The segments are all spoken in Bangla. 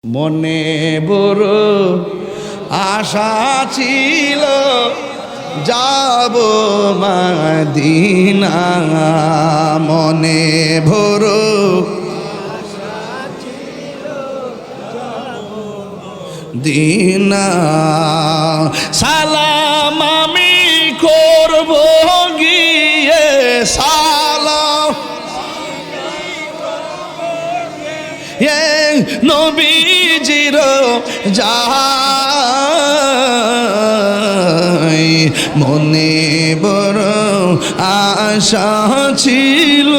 মনে বড় আশা ছিল যাব মদিনা, মনে বড় দিনা। সালাম আমি করব গিয়ে, সালাম নবীজির যাই, মনে বড় আশা ছিল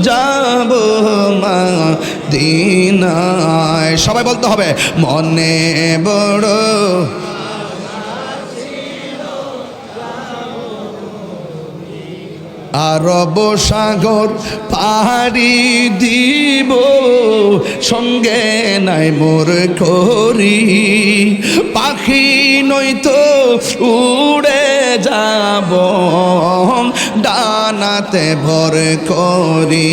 যাব মদিনায়। সবাই বলতে হবে মনে বড় আরব সাগর পাড়ি দিব, সঙ্গে নাই মোর করি, পাখি নয়তো উড়ে যাব ডানাতে ভর করি।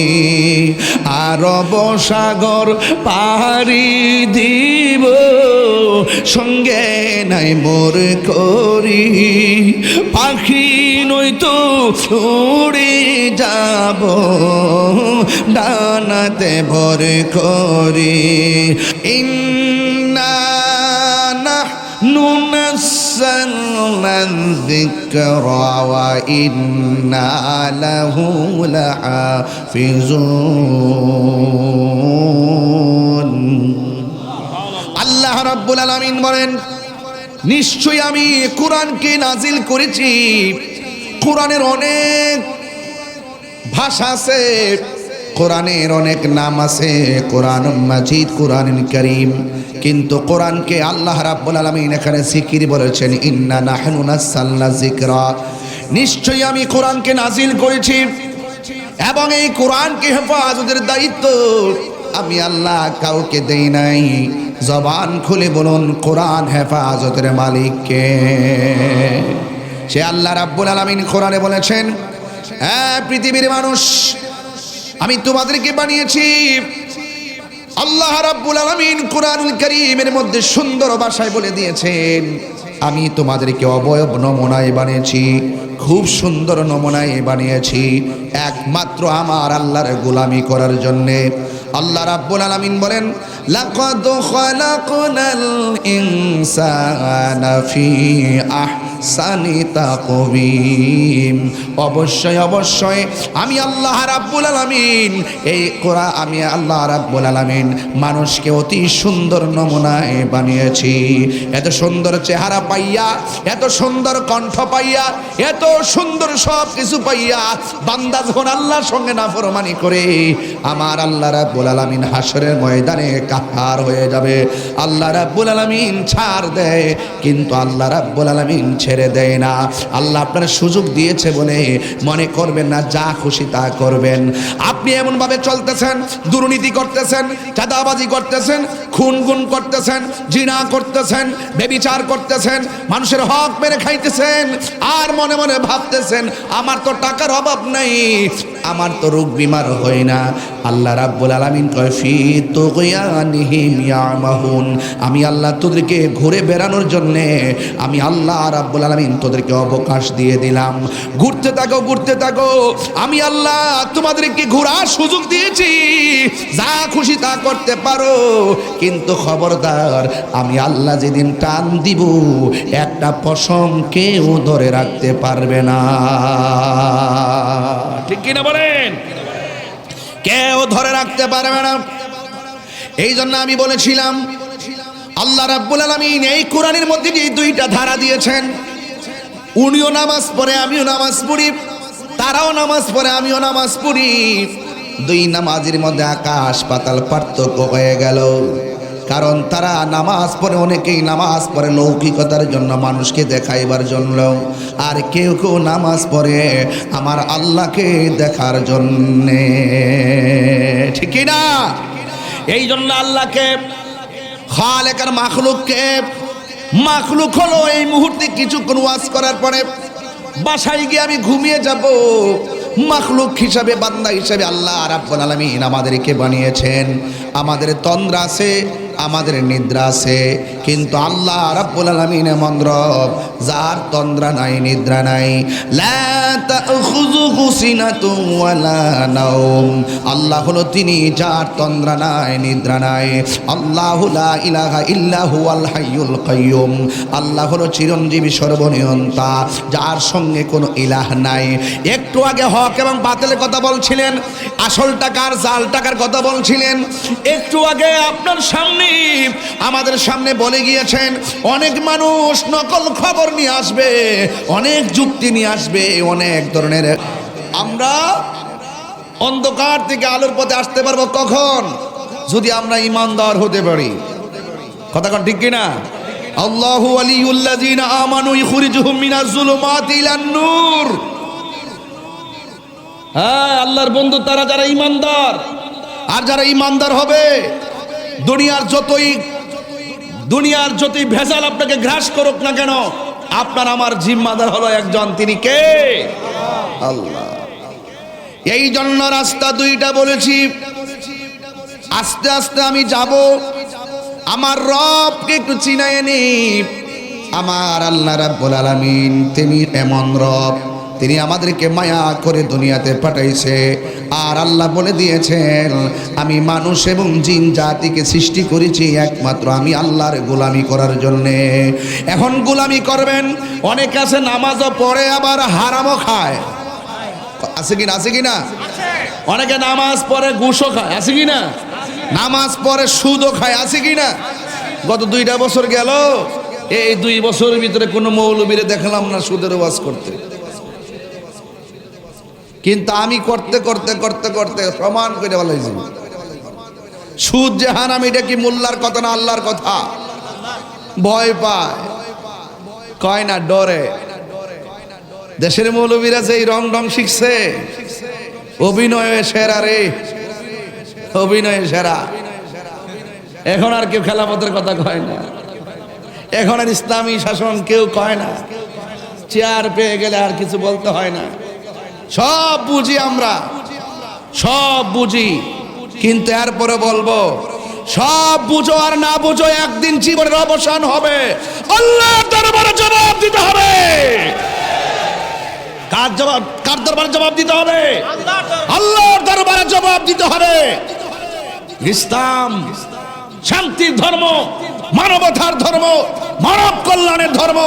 আরব সাগর পাড়ি দিব, সঙ্গে নাই মোর করি, পাখি নয়তো উড়ে যাব ডানাতে ভর করি। ইন্না নাহনু নাযালনা যিকরা ওয়া ইন্না লাহু লাহাফিজুন। আল্লাহ রাব্বুল আলামিন বলেন, নিশ্চয়ই আমি কোরআনকে নাজিল করেছি। কোরআনের অনেক ভাষা আছে, কোরআনের অনেক নাম আছে, কোরআন মাজিদ, কোরআনুল কারীম। কিন্তু কোরআনকে আল্লাহ রাব্বুল আলামিন এখানে জিকির বলেছেন, ইন্না নাহনু নাযালনা যিকরা, নিশ্চয়ই আমি কোরআনকে নাজিল করেছি এবং এই কোরআনকে হেফাজতের দায়িত্ব আমি আল্লাহ কাউকে দেই নাই। জবান খুলে বলুন, কোরআন হেফাজতের মালিক কে? সে আল্লাহ রাব্বুল আলামিন কোরআনে বলেছেন, হ্যাঁ পৃথিবীর মানুষ, আমি তোমাদেরকে বানিয়েছি। আল্লাহ রাব্বুল আলামিন কোরআনুল কারীমের মধ্যে সুন্দর ভাষায় বলে দিয়েছেন, আমি তোমাদেরকে অবয়ব নমুনায় বানিয়েছি, খুব সুন্দর নমুনায় বানিয়েছি, একমাত্র আমার আল্লাহর গোলামি করার জন্যে। আল্লাহ রাব্বুল আলামিন বলেন, লাকাদ খালাকনাল ইনসানা ফি আহসানি তাকওয়িম, অবশ্যই অবশ্যই আমি আল্লাহ রাব্বুল আলামিন আমি আল্লাহ রাব্বুল আলামিন মানুষকে অতি সুন্দর নমুনায় বানিয়েছি। এত সুন্দর চেহারা পাইয়া, এত সুন্দর কণ্ঠ পাইয়া, এত সুন্দর সব কিছু পাইয়া বান্দা যখন আল্লাহর সঙ্গে নাফরমানি করে, আমার আল্লাহ রাব্বুল আলামিন হাসরের ময়দানে কাহার হয়ে যাবে। আল্লাহ রাব্বুল আলামিন ছাড় দেয়, কিন্তু আল্লাহ রাব্বুল আলামিন ছেড়ে দেয় না। আল্লাহ আপনার সুযোগ দিয়েছে বলে মনে করবেন না যা খুশি তা করবেন। আপনি এমন ভাবে চলতেছেন, দুর্নীতি করতেছেন, চাঁদাবাজি করতেছেন, খুন করতেছেন, জিনা করতেছেন, ব্যভিচার করতেছেন, মানুষের হক মেরে খাইতেছেন, আর মনে মনে ভাবতেছেন আমার তো টাকার অভাব নাই, আমার তো রোগ বিমার হয় না। আল্লাহ রাব্বুল আলামিন কয়, ফি তুগয়ানিহিম ইয়ামাহুন, আমি আল্লাহ তোদেরকে ঘুরে বেড়ানোর জন্যে আমি আল্লাহ রাব্বুল আলামিন তোদেরকে অবকাশ দিয়ে দিলাম। ঘুরতে থাকো, ঘুরতে থাকো, আমি আল্লাহ তোমাদেরকে ঘোরার সুযোগ দিয়েছি, যা খুশি তা করতে পারো, কিন্তু খবরদার আমি আল্লাহ যেদিন টান দিব একটা পশম কেউ ধরে রাখতে পারবে না। ঠিক কিনা বলেন? কেউ ধরে রাখতে পারবে না। এই জন্য আমি বলেছিলাম, আল্লাহ রাব্বুল আলামিন এই কোরআনের মধ্যে যে দুইটা ধারা দিয়েছেন, উনিও নামাজ পড়ে আমিও নামাজ পড়ি, তারাও নামাজ পড়ে আমিও নামাজ পড়ি, দুই নামাজের মধ্যে আকাশ পাতাল পার্থক্য হয়ে গেল। কারণ তারা নামাজ পড়ে, অনেকেই নামাজ পড়ে লৌকিকতার জন্য, মানুষকে দেখাইবার জন্য, আর কেউ কেউ নামাজ পড়ে আমার আল্লাহকে দেখার জন্যে। ঠিক না? এই জন্য আল্লাহকে, খালেকার মাখলুককে, মাখলুক হলো এই মুহূর্তে কিছুক্ষণ ওয়াজ করার পরে বাসায় গিয়ে আমি ঘুমিয়ে যাব, মাখলুক হিসাবে, বান্দা হিসাবে আল্লাহ রাব্বুল আলামিন আমাদেরকে বানিয়েছেন। আমাদের তন্দ্রা আছে, আমাদের নিদ্রা আছে, কিন্তু আল্লাহ রাব্বুল আলামিন এমন রব যার তন্দ্রা নাই, নিদ্রা নাই। লা তাখুযুহু সিনাতুন ওয়ালা নাওম। আল্লাহ হলো তিনি যার তন্দ্রা নাই, নিদ্রা নাই। আল্লাহু লা ইলাহা ইল্লা হুয়াল হাইয়ুল কাইয়ুম। আল্লাহ হলো চিরঞ্জীবী, সর্বনিয়ন্তা, যার সঙ্গে কোনো ইলাহ নাই। একটু আগে হক এবং বাতিলের কথা বলছিলেন, আসল টাকার জাল টাকার কথা বলছিলেন। একটু আগে আপনার সামনে, আমাদের সামনে বলে গিয়েছেন, অনেক মানুষ নকল খবর নিয়ে আসবে, অনেক যুক্তি নিয়ে আসবে, অনেক ধরনের। আমরা অন্ধকার থেকে আলোর পথে আসতে পারবো কখন? যদি আমরা ঈমানদার হতে পারি। কথা কোন ঠিক কিনা? আল্লাহু ওয়ালিউল্লাযিনা আমানু ইখরিজুহুম মিনাজ যুলুমাতি ইলান নূর। হ্যাঁ, আল্লাহর বন্ধু তারা যারা ঈমানদার। আর যারা ঈমানদার হবে, দুনিয়ার যতই ভেজাল আপনাকে গ্রাস করুক না কেন, আপনার আমার জিম্মাদার হলো একজন, তিনি কে? আল্লাহ। এই জন্য রাস্তা দুইটা বলেছি, আস্তে আস্তে আমি যাব, আমার রবকে একটু চিনায় নি। আমার আল্লাহ রাব্বুল আলামিন তিনি এমন রব, তিনি আমাদেরকে মায়া করে দুনিয়াতে পাঠাইছে। আর আল্লাহ বলে দিয়েছেন, আমি মানুষ এবং জিন জাতিকে সৃষ্টি করেছি একমাত্র আমি আল্লাহর গোলামি করার জন্যে। এখন গোলামি করবেন। অনেক আছে নামাজও পড়ে আবার হারামও খায়, আছে কিনা? আছে কিনা? অনেকে নামাজ পড়ে ঘুষও খায়, আছে কিনা? নামাজ পড়ে সুদও খায়, আছে কিনা? গত 2টা বছর গেল, এই 2 বছরের ভিতরে কোনো মৌলবীরে দেখলাম না সুদের ওয়াজ করতে। কিন্তু আমি করতে করতে করতে করতে প্রমাণ করে বলেছি, সুদ যে হারাম, এটা কি মোল্লার কথা না আল্লাহর কথা? ভয় পায়, কয় না, ডরে। দেশের মৌলবীরা যে রং ঢং শিখছে, অভিনয়ে সেরা রে, অভিনয়ে সেরা। এখন আর কেউ খেলাফতের কথা কয় না, এখন আর ইসলামী শাসন কেউ কয় না। চেয়ার পেয়ে গেলে আর কিছু বলতে হয় না। সব বুঝি আমরা, সব বুঝি, কিন্তু এরপরে বলবো, সব বুঝো আর না বুঝো, একদিন জীবনের অবসান হবে। আল্লাহর দরবারে জবাব দিতে হবে। কার দরবারে জবাব দিতে হবে? আল্লাহর দরবারে জবাব দিতে হবে। ইসলাম শান্তির ধর্ম, মানবতার ধর্ম, মানব কল্যাণের ধর্ম।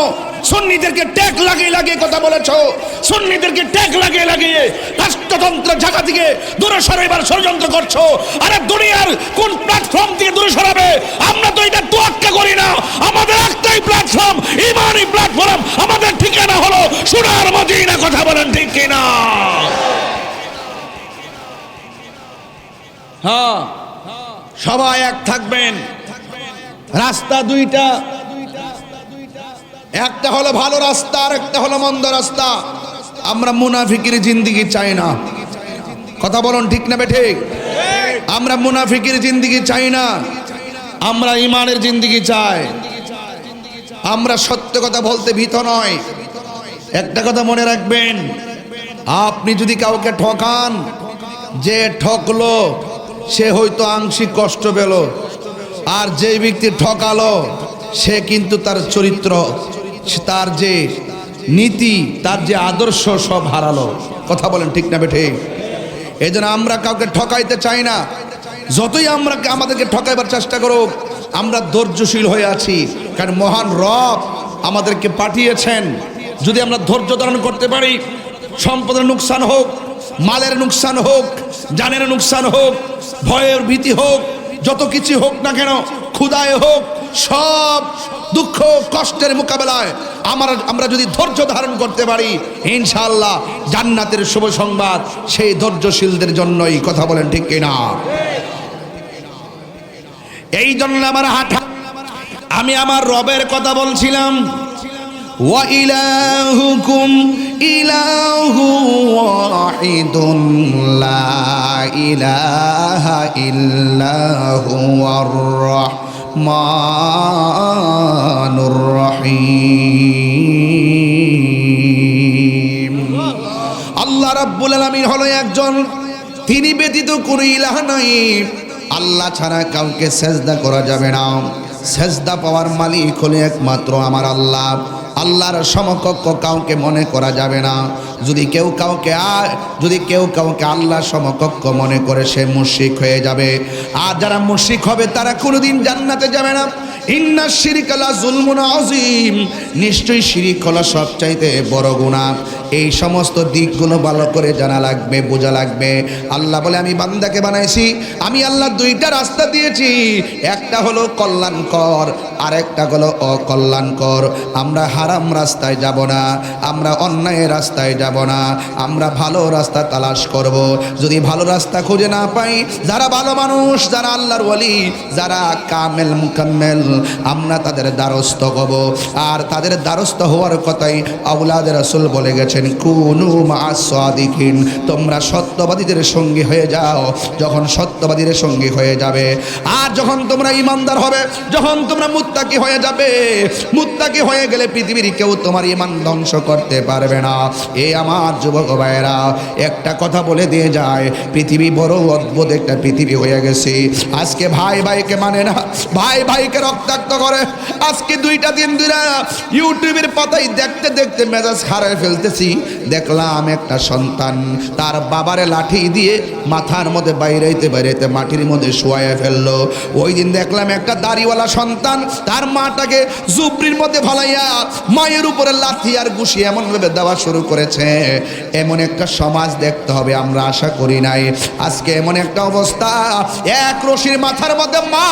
সুন্নিদেরকে ট্যাগ লাগিয়ে লাগিয়ে কথা বলেছো, সুন্নিদেরকে ট্যাগ লাগিয়ে লাগিয়ে রাষ্ট্রতন্ত্রের জায়গা থেকে দূরে সরাইবার ষড়যন্ত্র করছো। আরে দুনিয়ার কোন প্ল্যাটফর্ম থেকে দূরে সরাবে? আমরা তো এটা তোয়াক্কা করি না। আমাদের একটাই প্ল্যাটফর্ম, ইমানি প্ল্যাটফর্ম। আমাদের ঠিকানা হলো সোনার মদিনা। কথা বলেন ঠিক কিনা? হ্যাঁ, সবাই এক থাকবেন। রাস্তা দুইটা, একটা হলো ভালো রাস্তা আর একটা হলো মন্দ রাস্তা। আমরা মুনাফিকের জিন্দেগি চাই না। কথা বলুন ঠিক না বেঠিক? আমরা মুনাফিকের জিন্দেগি চাই না, আমরা ইমানের জিন্দেগি চাই। আমরা সত্য কথা বলতে ভীত নয়। একটা কথা মনে রাখবেন, আপনি যদি কাউকে ঠকান, যে ঠকলো সে হয়তো আংশিক কষ্ট পেল, আর যে ব্যক্তি ঠকালো সে কিন্তু তার চরিত্র, তার যে নীতি, তার যে আদর্শ সব হারালো। কথা বলেন ঠিক না বেঠিক? এই জন্য আমরা কাউকে ঠকাইতে চাই না। যতই আমরা আমাদেরকে ঠকাইবার চেষ্টা করুক, আমরা ধৈর্যশীল হয়ে আছি, কারণ মহান রব আমাদেরকে পাঠিয়েছেন। যদি আমরা ধৈর্য ধারণ করতে পারি, সম্পদের নুকসান হোক, মালের নুকসান হোক, জানের নুকসান হোক, ভয়ের ভীতি হোক, যত কিছু হোক না কেন, ক্ষুধায় হোক, সব দুঃখ কষ্টের মোকাবেলায় আমরা যদি ধৈর্য ধারণ করতে পারি, ইনশাআল্লাহ জান্নাতের শুভ সংবাদ সেই ধৈর্যশীলদের জন্যই। কথা বলেন ঠিক কিনা? এই জন্য আমি আমার রবের কথা বলছিলাম। ওয়া ইলাহুকুম ইলাহু ওয়াহিদুন লা ইলাহা ইল্লাহু আর-রাহমানুর রহিম। আল্লাহ আল্লাহ রাব্বুল আলামিন হলো একজন, তিনি ব্যতীত কোনো ইলাহ নাই। আল্লাহ ছাড়া কাউকে সেজদা করা যাবে না। সেজদা পাওয়ার মালিক হলো একমাত্র আমার আল্লাহ। আল্লাহর সমকক্ষ কাউকে মনে করা যাবে না। যদি কেউ কাউকে আল্লাহর সমকক্ষ মনে করে সে মুশরিক হয়ে যাবে। আর যারা মুশরিক হবে তারা কোনোদিন জান্নাতে যাবে না। ইন্না শিরকা লা যুলমুন আযীম, নিশ্চয়ই শিরিক হলো সবচাইতে বড় গুনাহ। এই সমস্ত দিকগুলো ভালো করে জানা লাগবে, বোঝা লাগবে। আল্লাহ বলে আমি বান্দাকে বানাইছি, আমি আল্লাহ দুইটা রাস্তা দিয়েছি, একটা হলো কল্যাণকর আর একটা হলো অকল্যাণকর। আমরা হারাম রাস্তায় যাব না, আমরা অন্যায় রাস্তায় যাব না, আমরা ভালো রাস্তা তালাশ করব। যদি ভালো রাস্তা খুঁজে না পাই, যারা ভালো মানুষ, যারা আল্লাহর ওয়ালি, যারা কামেল মুকাম্মেল, আমরা তাদের দ্বারস্থ হব। আর তাদের দ্বারস্থ হওয়ার কথাই আওলাদে রাসূল বলে গেছেন, কুনু মা'আস সাদিকিন, তোমরা সত্যবাদীদের সঙ্গী হয়ে যাও। যখন সত্যবাদীদের সঙ্গী হয়ে যাবে, আর যখন তোমরা ঈমানদার হবে, যখন তোমরা মুত্তাকি হয়ে যাবে, মুত্তাকি হয়ে গেলে পৃথিবীর কেউ তোমার ঈমান ধ্বংস করতে পারবে না। এই আমার যুবক ভাইয়েরা, একটা কথা বলে দিয়ে যায়, পৃথিবী বড় অদ্ভুত একটা পৃথিবী হয়ে গেছে। আজকে ভাই ভাইকে মানে না, ভাই ভাইকে রক্তাক্ত করে। আজকে 2টা দিন ধরে ইউটিউবের পাতায় দেখতে দেখতে মেজাজ হারিয়ে ফেলতেছি। দেখলাম একটা সন্তান তার বাবারে লাঠি দিয়ে মাথার মধ্যে বাইরেতে মাটির মধ্যে শোয়াইয়া ফেললো। ওই দিন দেখলাম একটা দাড়িওয়ালা সন্তান তার মাটাকে জুবরির মধ্যে ফলাইয়া মায়ের উপরে লাথি আর ঘুষি এমনভাবে দেওয়া শুরু করেছে। এমন একটা সমাজ দেখতে হবে, আমরা আশা করি নাই। আজকে এমন একটা অবস্থা, এক রশির মাথার মধ্যে মা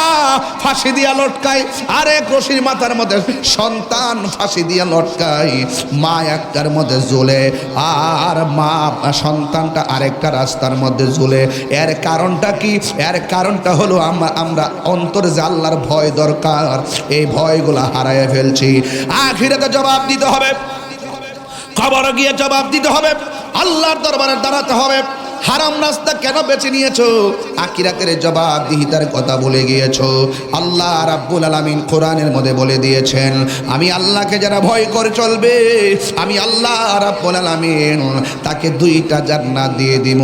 ফাঁসি দিয়া লটকায়, আর এক রশির মাথার মধ্যে সন্তান ফাঁসি দিয়া লটকায়। মা একটার মধ্যে ঝুলে আর মা সন্তানটা আরেকটা রাস্তার মধ্যে ঝুলে। এর কারণটা কি? এর কারণটা হলো আমরা অন্তরে যে আল্লাহর ভয় দরকার, এই ভয়গুলো হারাইয়া ফেলছি। আখিরাতে জবাব দিতে হবে, কবরে গিয়ে জবাব দিতে হবে, আল্লাহর দরবারে দাঁড়াতে হবে। হারাম রাস্তা কেন বেছে নিয়েছো? আখিরাতের জবাবদিহিতার কথা বলে গিয়েছো। আল্লাহ রাব্বুল আলামিন কোরআনের মধ্যে বলে দিয়েছেন, আমি আল্লাহকে যারা ভয় করে চলবে, আমি আল্লাহ রাব্বুল আলামিন তাকে 2টা জান্নাত দিয়ে দিব।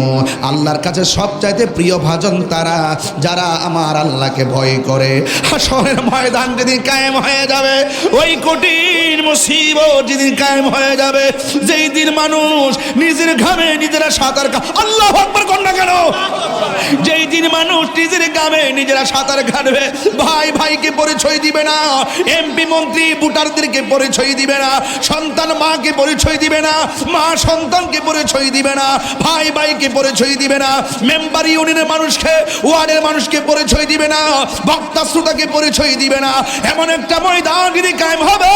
আল্লাহর কাছে সবচাইতে প্রিয় ভাজন তারা যারা আমার আল্লাহকে ভয় করে। হাসরের ময়দান যেদিন কায়েম হয়ে যাবে, ওই কঠিন মুসিবত যেদিন কায়েম হয়ে যাবে, যেই দিন মানুষ নিজের ঘামে নিজেরা সাঁতার আল্লাহু আকবার কর না কেন? যেই দিন মানুষ নিজের গ্রামে নিজেরা সাঁতার কাটবে, ভাই ভাইকে পরিচয় দিবে না, এমপি মন্ত্রী ভোটারদেরকে পরিচয় দিবে না, সন্তান মাকে পরিচয় দিবে না, মা সন্তানকে পরিচয় দিবে না, ভাই ভাইকে পরিচয় দিবে না, মেম্বার ইউনিয়নের মানুষকে, ওয়ার্ডের মানুষকে পরিচয় দিবে না, বক্তা শ্রোতাকে পরিচয় দিবে না। এমন একটা ময়দান যদি কায়েম হবে,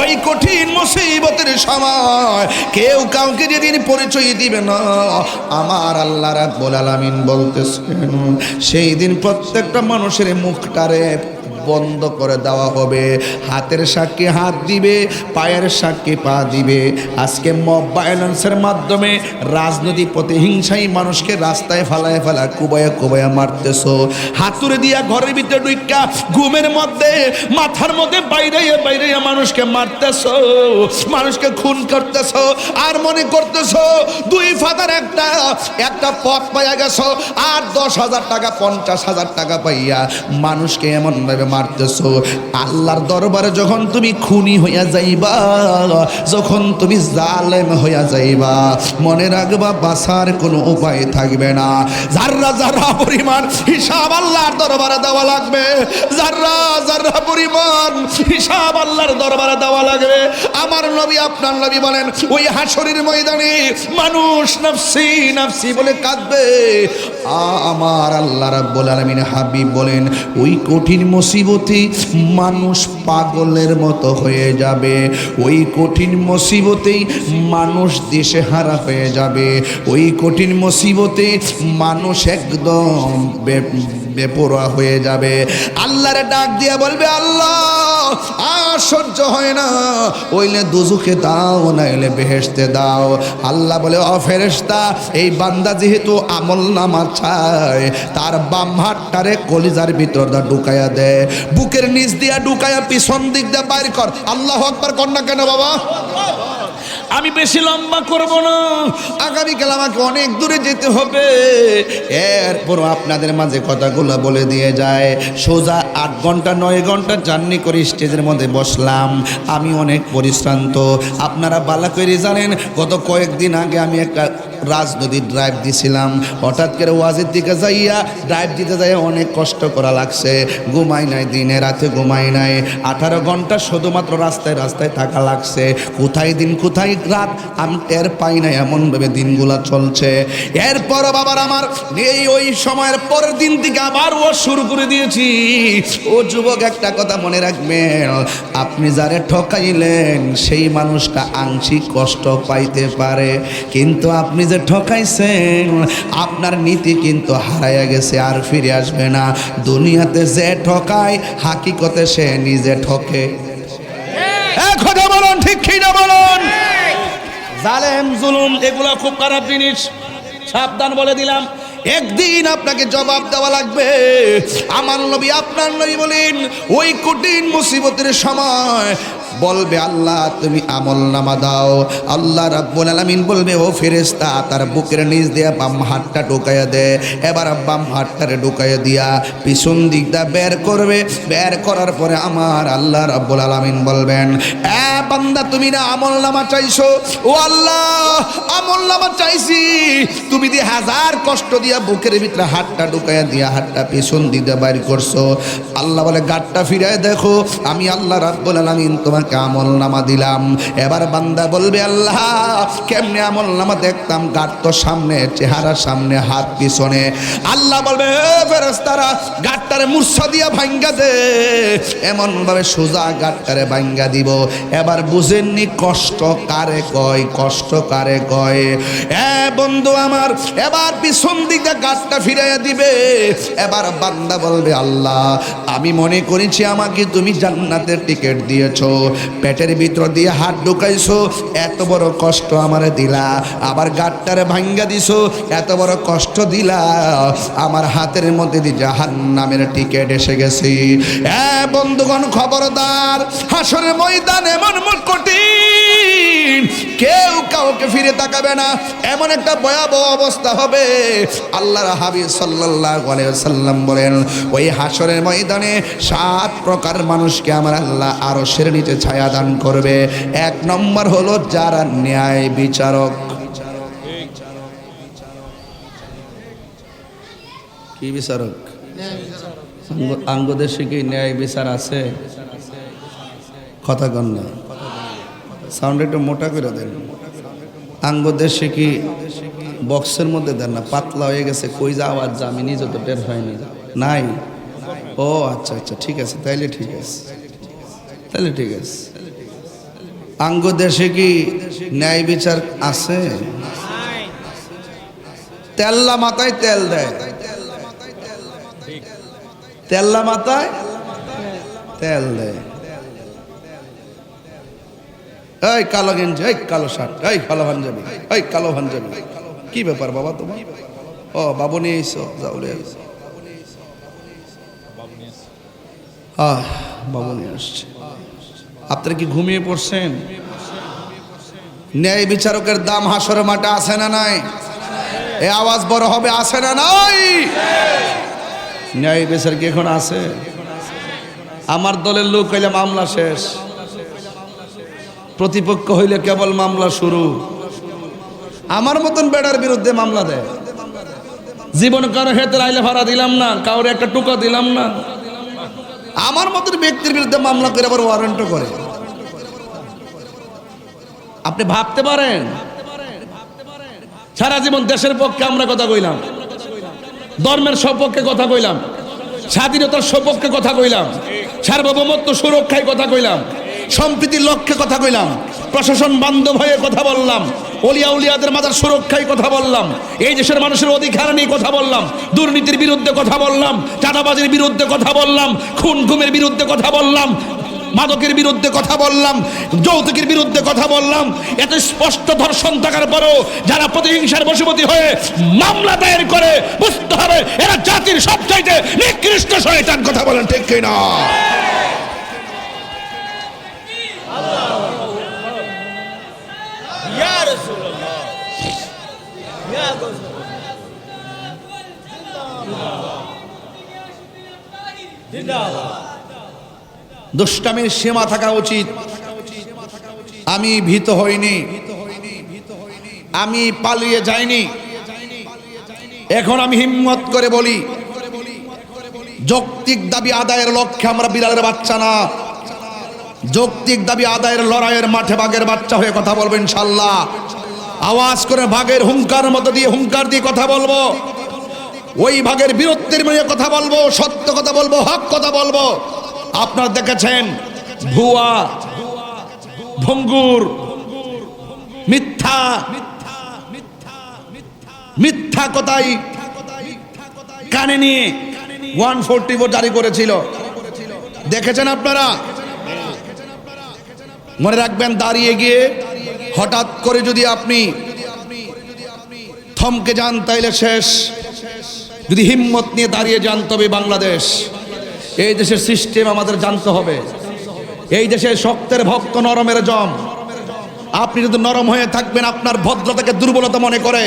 ওই কঠিন মুসিবতের সময় কেউ কাউকে যেদিন পরিচয় দিবে না, আমার আল্লাহ রাব্বুল আলামিন বলতেছেন, সেই দিন প্রত্যেকটা মানুষের মুখটারে বন্ধ করে দেওয়া হবে। হাতের সাক্ষী হাত দিবে, পায়ের সাক্ষী পা দিবে। আজকে মব ভায়োলেন্সের মাধ্যমে রাজনৈতিক প্রতিহিংসাই মানুষকে রাস্তায় ফেলা কুবায়া মারতেছো। হাতুড়ে দিয়া ঘরের ভিতরে ঢুইকা ঘুমের মধ্যে মাথার মধ্যে বাইরে মানুষকে মারতেছো, মানুষকে খুন করতেছো, আর মনে করতেছো 2 ফাদার একটা পথ পাইয়া গেছো, আর 10,000 টাকা 50,000 টাকা পাইয়া মানুষকে এমন ভাবে মারতেছো। আল্লাহর দরবারে যখন তুমি খুনি হইয়া যাইবা, যখন তুমি জালেম হইয়া যাইবা, মনে রাখবা বাঁচার কোনো উপায় থাকবে না। যারা পরিমাণ হিসাব আল্লাহর দরবারে দেওয়া লাগবে, যারা পরিমাণ হিসাব আল্লাহর দরবারে দেওয়া লাগবে। আমার নবী, আপনার নবী বলেন, ওই হাসরের ময়দানে মানুষ নাফসি নাফসি বলে কাঁদবে। আমার আল্লাহ রাব্বুল আলামিন হাবিব বলেন, ওই কঠিন মুসিবতে মানুষ পাগলের মতো হয়ে যাবে, ওই কঠিন মুসিবতেই মানুষ দিশেহারা হয়ে যাবে, ওই কঠিন মুসিবতে মানুষ একদম বেপরোয়া হয়ে যাবে। আল্লাহর ডাক দিয়ে বলবে, আল্লাহ আর সহ্য হয় না, ওইলে দুজুকে দাও, নাইলে বেহেশতে দাও। আল্লাহ বলে, ও ফেরেশতা, এই বান্দা যেহেতু আমল নামা চায়, তার বাম হাতটারে কলিজার ভিতর ঢুকাইয়া দে, বুকের নিচ দিয়া ঢুকাইয়া পিছন দিক দিয়ে বাইর কর। আল্লাহু আকবার কর না কেন বাবা? আমি বেশি লম্বা করব না, আগামীকাল আমাকে অনেক দূরে যেতে হবে। এরপরও আপনাদের মাঝে কথাগুলো বলে দিয়ে যায়। সোজা 8 ঘন্টা 9 ঘন্টা জার্নি করে স্টেজের মধ্যে বসলাম। আমি অনেক পরিশ্রান্ত। আপনারা ভালো করে জানেন, গত কয়েকদিন আগে আমি একটা রাজনদীর ড্রাইভ দিছিলাম। হঠাৎ করে ওয়াজের দিকে যাইয়া ড্রাইভ দিতে যাইয়া অনেক কষ্ট করা লাগছে। ঘুমাই নাই, দিনে রাতে ঘুমাই নাই। 18 ঘন্টা শুধুমাত্র রাস্তায় রাস্তায় থাকা লাগছে। কোথায় দিন কোথায় রাত আমি টের পাই না, এমনভাবে দিনগুলা চলছে। এরপরও বাবার আমার ওই সময়ের পরের দিন থেকে আবার ও শুরু করে দিয়েছি। ও যুবক, একটা কথা মনে রাখবেন, আপনি যারে ঠকাইলেন সেই মানুষটা আংশিক কষ্ট পাইতে পারে, কিন্তু আপনি যে ঠকাইছেন আপনার নীতি কিন্তু হারাইয়া গেছে, আর ফিরে আসবে না। দুনিয়াতে যে ঠকায় হাকিকতে সে নিজে ঠকে। কথা বলুন, ঠিক কি না বলুন? জালেম জুলুম এগুলো খুব খারাপ জিনিস, সাবধান বলে দিলাম। একদিন আপনাকে জবাব দেওয়া লাগবে। আমার নবী আপনার নবী বলেন, ওই কঠিন মুসিবতের সময় বলবে, আল্লাহ তুমি আমলনামা দাও। আল্লাহ রাব্বুল আলামিন বলবে, ও ফেরেশতা তার বুকের নিচ দিয়ে বাম হাতটা ঢুকাইয়া দে। এবার বাম হাতটারে ঢুকাইয়া দিয়া পিছন দিকটা বের করবে। বের করার পরে আমার আল্লাহ রাব্বুল আলামিন বলবেন, এ বান্দা তুমি না আমলনামা চাইছো? ও আল্লাহ, আমলনামা চাইছি। তুমি দিয়ে হাজার কষ্ট দিয়া বুকের ভিতরে হাতটা ঢুকাইয়া দিয়া হাতটা পিছন দিকটা বাইর করছো। আল্লাহ বলে, গাঁটটা ফিরায় দেখো, আমি আল্লাহ রাব্বুল আলামিন তোমাকে আমলনামা দিলাম। এবার বান্দা বলবে, আল্লাহ কেমনে আমলনামা দেখতাম? গাঁট তো সামনে, চেহারা সামনে, হাত পিছনে। আল্লাহ বলবে, ফেরেশতারা গাঁটটারে মূর্ছা দিয়া ভাঙ্গা দে। এমন ভাবে সোজা গাঁটটারে ভাঙ্গা দিব। এবার বুঝেননি কষ্ট কারে কয়? কষ্ট কারে কয়? বন্ধু আমার, এবার পিছন দিকে গাঁটটা ফিরাইয়া দিবে। এবার বান্দা বলবে, আল্লাহ আমি মনে করেছি আমাকে তুমি জান্নাতের টিকিট দিয়েছো, পেটের ভিতর দিয়ে হাত ঢুকাইছো, এত বড় কষ্ট আমারে দিলা। আবার গাঁটটারে ভাঙ্গা দিছো, এত বড় কষ্ট দিলা। আমার হাতের মধ্যে দিয়ে জাহান্নামের টিকিট এসে গেছে। বন্ধুগণ খবরদার, হাসরের ময়দান এমন কঠিন, কেউ কাউকে ফিরে তাকাবে না, এমন একটা ভয়াবহ অবস্থা হবে। আল্লাহর হাবিব সাল্লাল্লাহু আলাইহি ওয়াসাল্লাম বলেন, ওই হাসরের ময়দানে 7 প্রকার মানুষকে আমার আল্লাহ আরশের নিচে ছায়া দান করবে। 1 নম্বর হলো যারা ন্যায় বিচারক। কি বিচারক? আঙ্গদেশে কি ন্যায় বিচার আছে? কথা কন না, সাউন্ড একটু মোটা করে দেন। আঙ্গদেশে কি বক্সের মধ্যে দেন না, পাতলা হয়ে গেছে, কই যা আওয়াজ যা আমি নিজে তো টের হয়নি। নাই? ও আচ্ছা আচ্ছা, ঠিক আছে, তাইলে ঠিক আছে, তাহলে ঠিক আছে। আঙ্গদেশে কি ন্যায় বিচার আছে? তেল্লা মাথায় তেল দেয়, তেল্লা মাথায় তেল দেয়। এই কালো গেঞ্জি, এই কালো শার্ট, এই কালো পাঞ্জাবি, এই কালো পাঞ্জাবি, কি ব্যাপার বাবা তোমার? ও বাবু নিয়ে এসো, যাও নিয়ে এসো। বাবু নিয়ে আসছে। আপনারা কি ঘুমিয়ে পড়ছেন? ন্যায় বিচারকের দাম হাসরের মাঠে আছে না নাই? এই আওয়াজ বড় হবে, আছে না নাই? ন্যায় বিচার কি এখন আছে? আমার দলের লোক হইলে মামলা শেষ, প্রতিপক্ষ হইলে কেবল মামলা শুরু। আমার মতন বেড়ার বিরুদ্ধে মামলা দেয়। জীবন কারো হেতে আইলে ভাড়া দিলাম না, কাউরে একটা টুকা দিলাম না। আমার মতন ব্যক্তির বিরুদ্ধে মামলা করে আবার ওয়ারেন্টও করে। আপনি ভাবতে পারেন, সারা জীবন দেশের পক্ষে আমরা কথা কইলাম, ধর্মের সপক্ষে কথা কইলাম, স্বাধীনতার সপক্ষে কথা কইলাম, সার্বভৌমত্ব সুরক্ষায় কথা কইলাম, সম্প্রীতির লক্ষ্যে কথা কইলাম, প্রশাসন বান্ধব হয়ে কথা বললাম, ওলিয়া উলিয়াদের মাথার সুরক্ষায় কথা বললাম, এই দেশের মানুষের অধিকার নিয়ে কথা বললাম, দুর্নীতির বিরুদ্ধে কথা বললাম, চাঁদাবাজির বিরুদ্ধে কথা বললাম, খুন গুমের বিরুদ্ধে কথা বললাম, মাদকের বিরুদ্ধে কথা বললাম, যৌতুকের বিরুদ্ধে কথা বললাম। এত স্পষ্ট ধর্ষণ থাকার পরও যারা প্রতিহিংসার বশবর্তী হয়ে মামলা দায়ের করে, বুঝতে হবে এরা জাতির সবচাইতে নিকৃষ্ট শয়তান। কথা বলেন ঠিক কিনা? দুষ্টামির সীমা থাকা উচিত। আমি ভীত হইনি, আমি পালিয়ে যাইনি। এখন আমি হিম্মত করে বলি, যৌক্তিক দাবি আদায়ের লক্ষ্যে আমরা বিড়ালের বাচ্চা না, যৌক্তিক দাবি আদায়ের লড়াইয়ের মাঠে বাঘের বাচ্চা হয়ে কথা বলবো ইনশাল্লাহ। আওয়াজ করে ভাগের হুঙ্কার মতো দিয়ে হুঙ্কার দিয়ে কথা বলবো, ওই ভাগের বীরত্বের মধ্যে কথা বলবো, সত্য কথা বলবো, হক কথা বলবো। আপনারা দেখেছেন ভুয়া, ভঙ্গুর, মিথ্যা মিথ্যা কথাই কানে নিয়ে 144 জারি করেছিল, দেখেছেন আপনারা। মনে রাখবেন, দাঁড়িয়ে গিয়ে হঠাৎ করে যদি আপনি থমকে যান তাইলে শেষ। যদি হিম্মত নিয়ে দাঁড়িয়ে যান তবে বাংলাদেশ। এই দেশের সিস্টেম আমাদের জানতে হবে। এই দেশে শক্তের ভক্ত, নরমের জম। আপনি যদি নরম হয়ে থাকবেন, আপনার ভদ্রতাকে দুর্বলতা মনে করে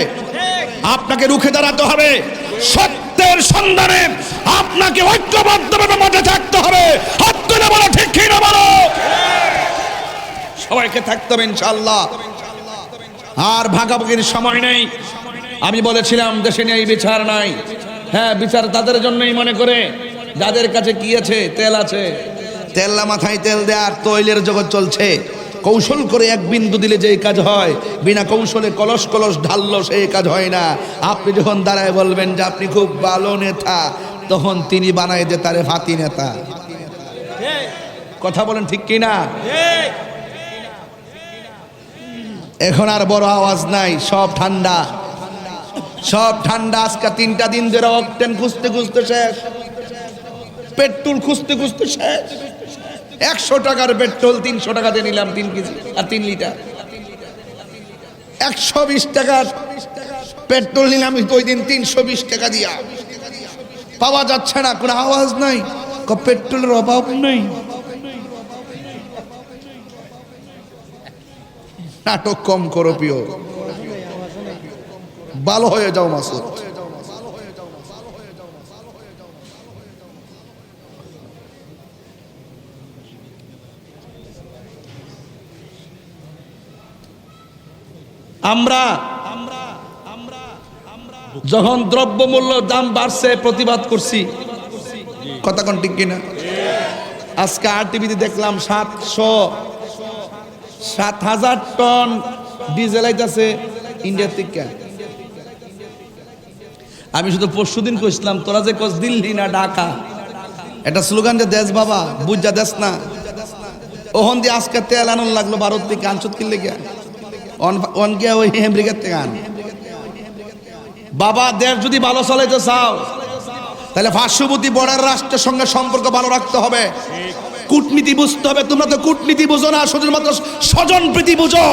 আপনাকে রুখে দাঁড়াতে হবে। সত্যের সন্ধানে আপনাকে ঐক্যবদ্ধভাবে মাঠে থাকতে হবে। হাত তুলে বলো, ঠিক কি না বলো? সবাইকে থাকতে হবে ইনশাআল্লাহ। আর ভাগাভাগির সময় নেই। আমি বলেছিলাম দেশে নেই বিচার নাই। হ্যাঁ, বিচার তাদের জন্যই মনে করে যাদের কাছে কি আছে, তেল আছে। তেল্লা মাথায় তেল দেওয়ার তৈলের জগৎ চলছে। কৌশল করে এক বিন্দু দিলে যে কাজ হয়, বিনা কৌশলে কলস কলস ঢাললো সেই কাজ হয় না। আপনি যখন দাঁড়ায় বলবেন যে আপনি খুব ভালো নেতা, তখন তিনি বানায় যে তারে ফাতি নেতা। কথা বলেন ঠিক কিনা? এখন আর বড় আওয়াজ নাই, সব ঠান্ডা, সব ঠান্ডা। আজকে 3টা দিন ধরে অকটেন খুঁজতে খুঁজতে শেষ, পেট্রোল খুঁজতে খুঁজতে শেষ। 100 টাকার পেট্রোল 300 টাকাতে নিলাম 3 কেজি আর 3 লিটার। 120 টাকার পেট্রোল নিলাম ওই দিন 320 টাকা দিয়া। পাওয়া যাচ্ছে না, কোনো আওয়াজ নাই, পেট্রোলের অভাব নেই। নাটক কম করো প্রিয়, ভালো হয়ে যাও মাসুদ। আমরা যখন দ্রব্যমূল্য দাম বাড়ছে প্রতিবাদ করছি, কথা কোন ঠিক কিনা? আজকে আরটিভিতে দেখলাম 7,000 টন ডিজেল আইতাছে ইন্ডিয়া থেকে। আমি শুধু পরশুদিন কইছিলাম, তোরা যে কস দিল্লি না ঢাকা, এটা স্লোগান যে দেশ বাবা বুঝা দেশ না। ওহন দিয়ে আজকে তেল আনন লাগলো ভারত থেকে, আনসুত কিনলে গিয়া অন গিয়া ওই আমেরিকার থেকে আন। বাবা, দেশ যদি ভালো চলাইতে চাও তাহলে পার্শ্ববর্তী বর্ডার রাষ্ট্রের সঙ্গে সম্পর্ক ভালো রাখতে হবে, কূটনীতি বুঝতে হবে। তোমরা তো কূটনীতি বুঝো না, শুধুমাত্র স্বজন প্রীতি বুঝো।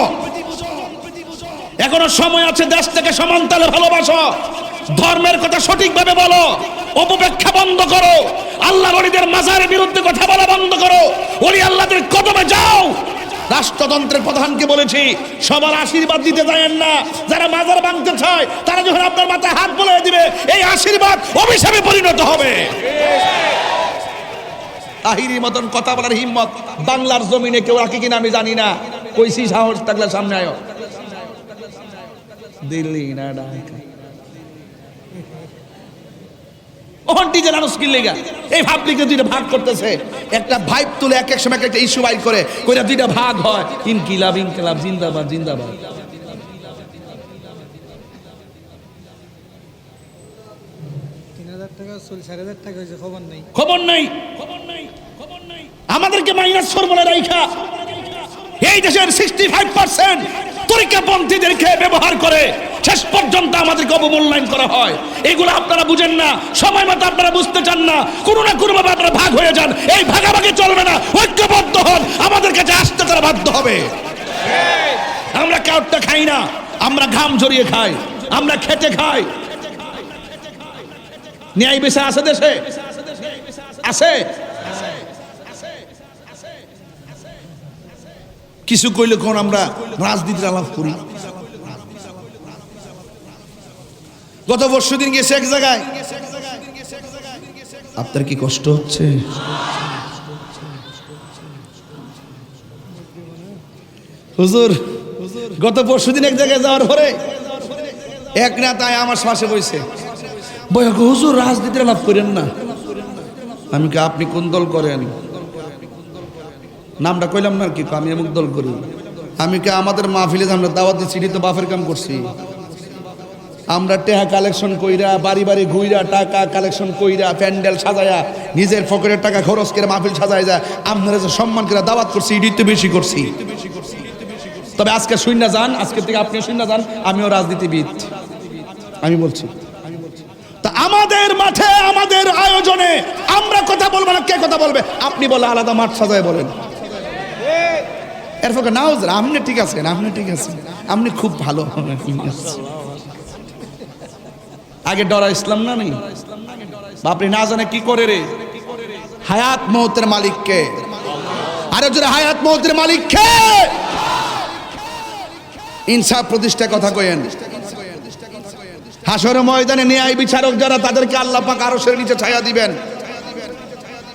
এখনো সময় আছে, দেশ থেকে সমানতালে ভালোবাসো, ধর্মের কথা সঠিকভাবে বলো, অপব্যাখ্যা বন্ধ করো, আল্লাহ ওলিদের মাজারের বিরুদ্ধে কথা বলা বন্ধ করো, ওলি আল্লাহদের কদমে যাও। রাষ্ট্রযন্ত্রের প্রধানকে বলেছি, সবার আশীর্বাদ দিতে যায়েন না। যারা মাজার ভাঙতে চায় তারা যখন আপনার মাথায় হাত বুলিয়ে দিবে, এই আশীর্বাদ অভিশাপে পরিণত হবে। তাহিরি মতন কথা বলার হিম্মত বাংলার জমিনে কেউ রাখে কিনা আমি জানি না। কইছি সাহস থাকলে সামনে আয়। দিল্লি না ঢাকা, ওহন ডিজেল আনুস কি লেগা এই পাবলিকে দুইটা ভাগ করতেছে। একটা ভাইব তুলে এক এক সময় একটা ইস্যু বাইর করে, কইরা দুইটা ভাগ হয়। ইনকিলাব ইনকিলাব, জিন্দাবাদ জিন্দাবাদ। খবর নাই। আমাদেরকে মাইনাস ফর্মুলা রাইখা এই দেশের 65% তরিকাপন্থীদেরকে ব্যবহার করে শেষ পর্যন্ত আমাদেরকে অবমূল্যায়ন করা হয়। এগুলো আপনারা বুঝেন না, সময় মতো আপনারা বুঝতে চান না, কোনো না কোনো ভাবে আপনারা ভাগ হয়ে যান। এই ভাগাভাগি চলবে না, ঐক্যবদ্ধ হন। আমাদের কাছে আসতে তারা বাধ্য হবে। আমরা কাউটা খাই না, আমরা ঘাম ঝরিয়ে খাই, আমরা খেটে খাই। ন্যায় বিচার আছে দেশে? আছে? কিছু কইলে কোন আমরা রাজনীতির আলাপ করি। গত পরশুদিন গেছে এক জায়গায়, আপনার কি কষ্ট হচ্ছে? হুজুর গত পরশুদিন এক জায়গায় যাওয়ার পরে এক নেতায় আমার পাশে বইছে, হুজুর রাজনীতির লাভ করেন না। আমি কি আপনি কোন দল করেন? নামটা কইলাম না, কি আমি অমুক দল করি। আমি কি আমাদের মাহফিলে আমরা দাওয়াত দিচ্ছি, তো বাফের কাম করছি। আমরা টাকা কালেকশন কইরা বাড়ি বাড়ি ঘুইরা টাকা কালেকশন কইরা প্যান্ডেল সাজায়া নিজের পকেটের টাকা খরচ করে মাহফিল সাজায় যায় আপনারা যে সম্মান করে দাওয়াত করছি, এটাই তো বেশি করছি। তবে আজকে শূন্য যান, আজকে থেকে আপনি শূন্য যান, আমিও রাজনীতিবিদ। আমি বলছি তা আমাদের মাঠে আমাদের আয়োজনে আমরা কথা বলবো না, কে কথা বলবে? আপনি বলে আলাদা মাঠ সাজায় বলেন। এরপর নাও আপনি ঠিক আছেন, আপনি ঠিক আছেন, আপনি খুব ভালো। আগে ডরা ইসলাম না নেই, আপনি না জানে কি করে রে। হায়াত মৌতের মালিক কে? আরে জোরে হায়াত মৌতের মালিক কে? ইনসাফ প্রতিষ্ঠা কথা কইেন। হাসর ময়দানে ন্যায় বিচারক যারা, তাদেরকে আল্লাহ পাক আরশের নিচে ছায়া দিবেন।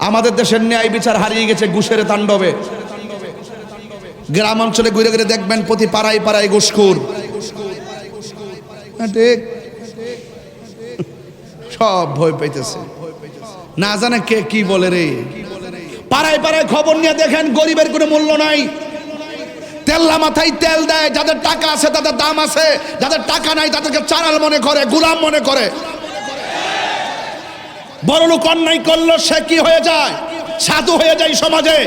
আমাদের দেশের ন্যায় বিচার হারিয়ে গেছে ঘুষের তাণ্ডবে। গ্রাম অঞ্চলে ঘুরে ঘুরে দেখবেন প্রতি পাড়ায় পাড়ায় ঘুষখোর। ঠিক সব ভয় পাইতেছে, না জানে কে কি বলে রে। পাড়ায় পাড়ায় খবর নিয়ে দেখেন গরিবের কোনো মূল্য নাই। তেল্লা মাথায় তেল দেয়, যাদের টাকা আছে তাদের দাম আছে, যাদের টাকা নাই তাদেরকে চারাল মনে করে, গোলাম মনে করে। বড় লোক অন্যায় করলো সে কি হয়ে যায়? সাধু হয়ে যায় সমাজে।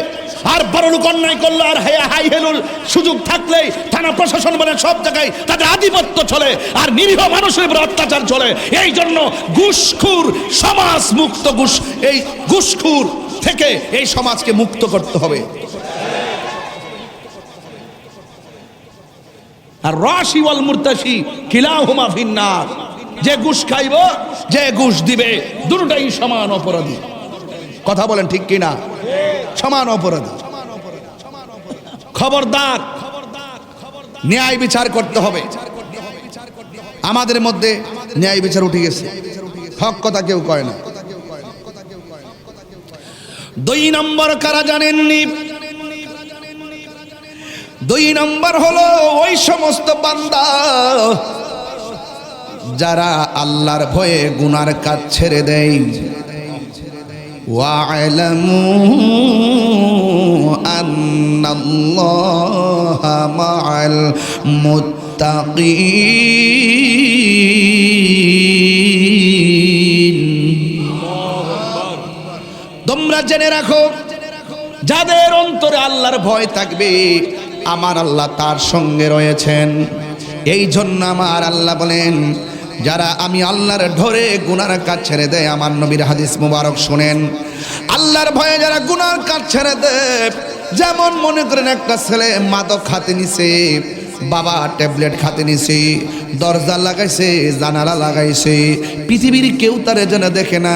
আর বড় লোক অন্যায় করলো আর হাই হেলুল সুযোগ থাকলেই থানা প্রশাসন বলে সব জায়গায় তাদের আধিপত্য চলে, আর নিরীহ মানুষের উপর অত্যাচার চলে। এই জন্য ঘুষখোর সমাজ মুক্ত, এই ঘুষখোর থেকে এই সমাজকে মুক্ত করতে হবে। আর রাশি ওয়াল মুরতাশি কিলাহুমা ফিন্নার, যে ঘুষ খাইব যে ঘুষ দিবে দুটোটাই সমান অপরাধী। কথা বলেন ঠিক কিনা? সমান অপরাধী। খবরদার, ন্যায় বিচার করতে হবে। আমাদের মধ্যে ন্যায় বিচার উঠে গেছে, হক কথা কেউ কয় না। 2 নম্বর কারা জানেননি? 2 নম্বর হলো ওই সমস্ত বান্দা যারা আল্লাহর ভয়ে গুনার কাজ ছেড়ে দেয়। ওয়া'লামু আন্নাল্লাহা মা'আল মুত্তাকিন। তোমরা জেনে রাখো, যাদের অন্তরে আল্লাহর ভয় থাকবে আমার আল্লাহ তার সঙ্গে রয়েছেন। এই জন্য আমার আল্লাহ বলেন, যারা আমি আল্লাহর ধরে গুনার কাজ ছেড়ে দেয়, আমার নবীর হাদিস মুবারক শুনেন, আল্লাহর ভয়ে যারা গুনার কাজ ছেড়ে দেয়, যেমন মনে করেন একটা ছেলে মাদক খাতে নিছে, বাবা ট্যাবলেট খাতে নিছে, দরজা লাগাইছে, জানালা লাগাইছে, পৃথিবীর কেউ তারে যেন দেখে না,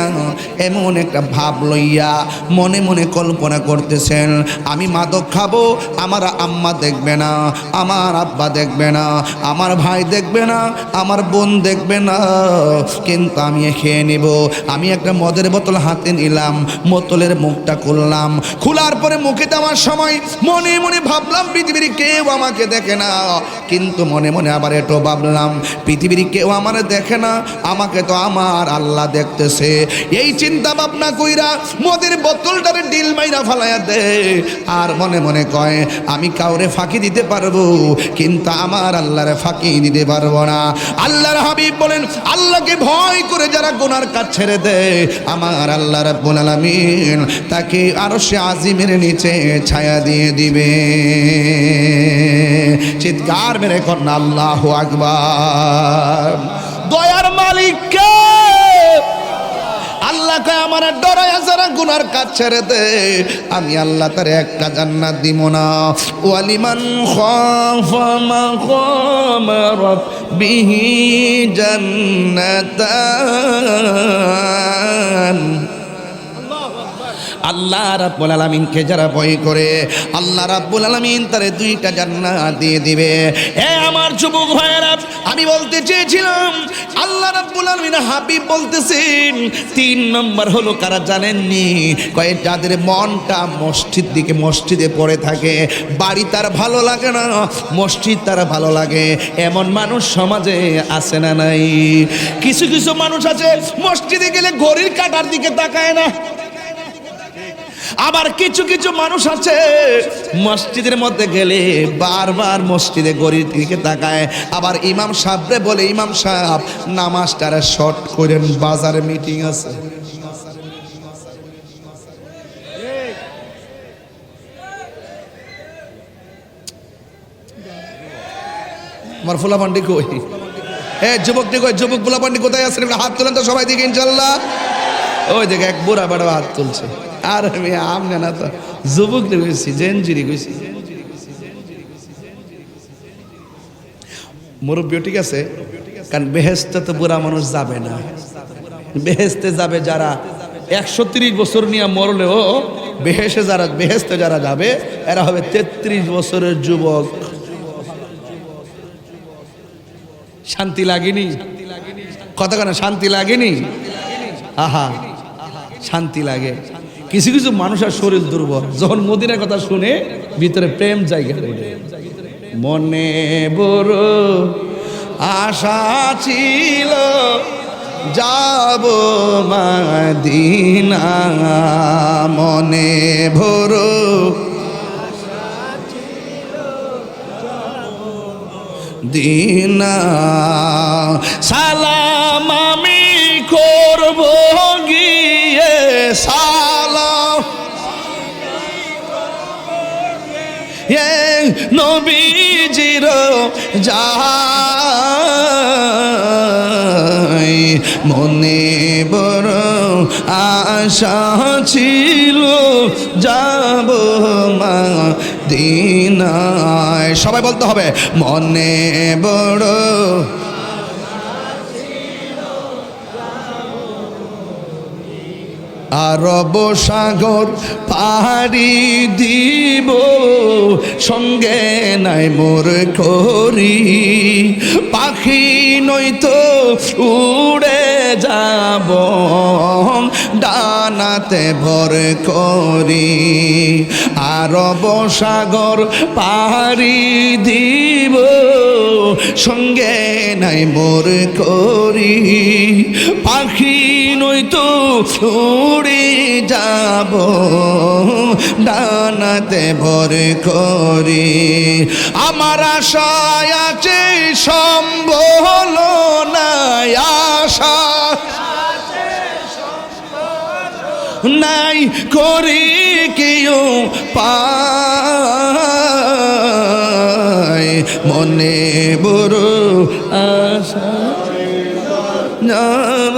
এমন একটা ভাব লইয়া মনে মনে কল্পনা করতেছেন, আমি মাদক খাবো, আমার আম্মা দেখবে না, আমার আব্বা দেখবে না, আমার ভাই দেখবে না, আমার বোন দেখবে না, কিন্তু আমি খেয়ে নেব। আমি একটা মদের বোতল হাতে নিলাম, বোতলের মুখটা খুললাম, খোলার পরে মুখে দেওয়ার সময় মনে মনে ভাবলাম পৃথিবীর কেউ আমাকে দেখে না, কিন্তু মনে মনে আবার এটাও ভাবলাম পৃথিবীর কেউ আমার দেখে না, আমাকে তো আমার আল্লাহ দেখতেছে। এই চিন্তা ভাবনা কইরা মদের বোতলটারে ডিল মাইরা ফালাইয়া দে, আর মনে মনে কয় আমি কাউরে ফাঁকি দিতে পারবো, কিন্তু আমার আল্লাহরে ফাঁকি দিতে পারবো না। আল্লাহর হাবিব বলেন, আল্লাহকে ভয় করে যারা গুনার কাজ ছেড়ে দেয়, আমার আল্লাহ রাব্বুল আলামিন তাকে আরশে আজিমের নিচে ছায়া দিয়ে দিবে। চিৎকার মেরে কন্যা আল্লাহু আকবার। দয়ার মালিক কে? আল্লাহ কয়, আমার ডরায়া যারা গুনার কাজ ছেড়ে দে, আমি আল্লাহ তার একটা জান্নাত দিব না। ওয়ালিমান খাফা মাকাম রাব্বিহি জান্নাতান। আল্লাহ রাব্বুল আলামিনকে যারা ভয় করে আল্লাহ রাব্বুল আলামিন তারে 2টা জান্নাত দিয়ে দিবে। এ আমার যুবক ভাইয়েরা, আমি বলতে চেয়েছিলাম আল্লাহ রাব্বুল আলামিন হাবিব বলতেছেন 3 নম্বর হলো কারা জানেননি? কয়ে যাদের মনটা মসজিদে পড়ে থাকে, বাড়ি তার ভালো লাগে না, মসজিদ তার ভালো লাগে, এমন মানুষ সমাজে আছে না নাই? কিছু কিছু মানুষ আছে মসজিদে গেলে ঘড়ির কাঁটার দিকে তাকায় না। আবার কিছু কিছু মানুষ আছে মসজিদের মধ্যে গেলে বারবার মসজিদে ঘড়ির দিকে তাকায়। আবার ইমাম সাহেবরে বলে, ইমাম সাহেব নামাজটারে শর্ট করেন, বাজারে মিটিং আছে। আমার ফুলা পান্ডি কই? যুবকটি কই? যুবক ফুলা পান্ডি কোথায় আছেন? হাত তোলেন তো সবাই দিকে ইনশাল্লাহ। ওই দেখে এক বুড়া বেড়া হাত তুলছে। আর আমি আমগানা তো যুবক কইছি, জেনজিরি কইছি। মুরব্বী ঠিক আছে, কারণ বেহেশতে তো বুড়া মানুষ যাবে না। বেহেশতে যাবে যারা 130 বছর নিয়ে মরলেও বেহেশতে যারা যাবে এরা হবে 33 বছরের যুবক। শান্তি লাগেনি? কতক্ষণ শান্তি লাগেনি? আহা, শান্তি লাগে। কিছু কিছু মানুষের শরীর দুর্বল, যখন মদিনার কথা শুনে ভিতরে প্রেম জায়গা হয়ে। মনে বড় আশা ছিল যাব মদিনা, মনে বড় দিনা, সালাম আমি করব গিয়ে, সালাম নবীজির যাই, মনে বড় আশা ছিল যাব মদিনায়। সবাই বলতে হবে, মনে বড় আরব সাগর পাড়ি দিব, সঙ্গে নাই মোর করি, পাখি নয়তো উড়ে যাব ডানাতে ভর করি। আরব সাগর পাড়ি দিব, সঙ্গে নাই মোর করি, পাখি নয়তো উড়ে যাব ডানাতে ভর করি। আমার আশায় আছে সম্বল নাই, আশা নাই করি কেউ পায়, মনে বড় আশা যাব।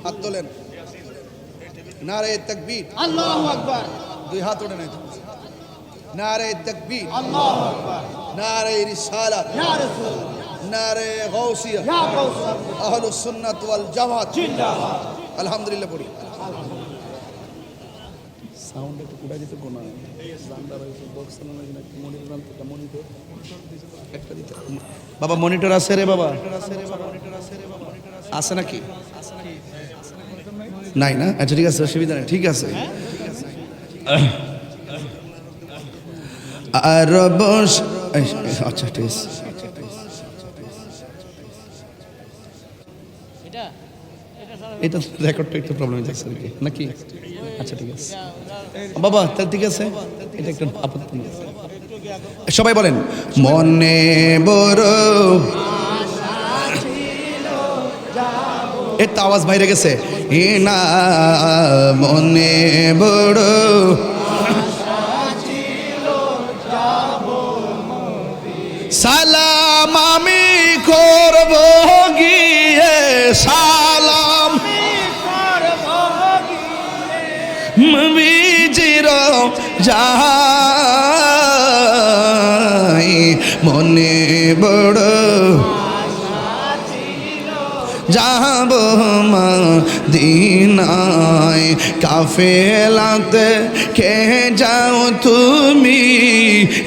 হাত তোলেন, নারে তাকবীর, আল্লাহু আকবার। 2 হাত ওঠে নাই, নারে তাকবীর, আল্লাহু আকবার, নারে রিসালাত, ইয়া রাসূলুল্লাহ, নারে গাউসিয়া, ইয়া গাউসিয়া, আহলুস সুন্নাত ওয়াল জামাত জিন্দাবাদ। আলহামদুলিল্লাহ পড়ি। সাউন্ড একটু কুড়া দিতে কোনা সান্ডার হইছে, বক্স না মনিটর একটা দিতে। বাবা মনিটর আছে রে বাবা? আছে নাকি? নাই না? আচ্ছা ঠিক আছে, অসুবিধা নেই, ঠিক আছে। আর বস, আচ্ছা ঠিক আছে। এটা রেকর্ডটা একটু প্রবলেম হচ্ছে নাকি? আচ্ছা ঠিক আছে বাবা, তাহলে ঠিক আছে, এটা একটু আপত্তি নেই। সবাই বলেন, মনে বড় এর তো আওয়াজ বাইরে গেছে। না মনে বড় সালাম আমি করব গিয়ে, সালাম নবীজির যাই মনে বড় যাব মদিনায় কাফেলাতে কে যাও তুমি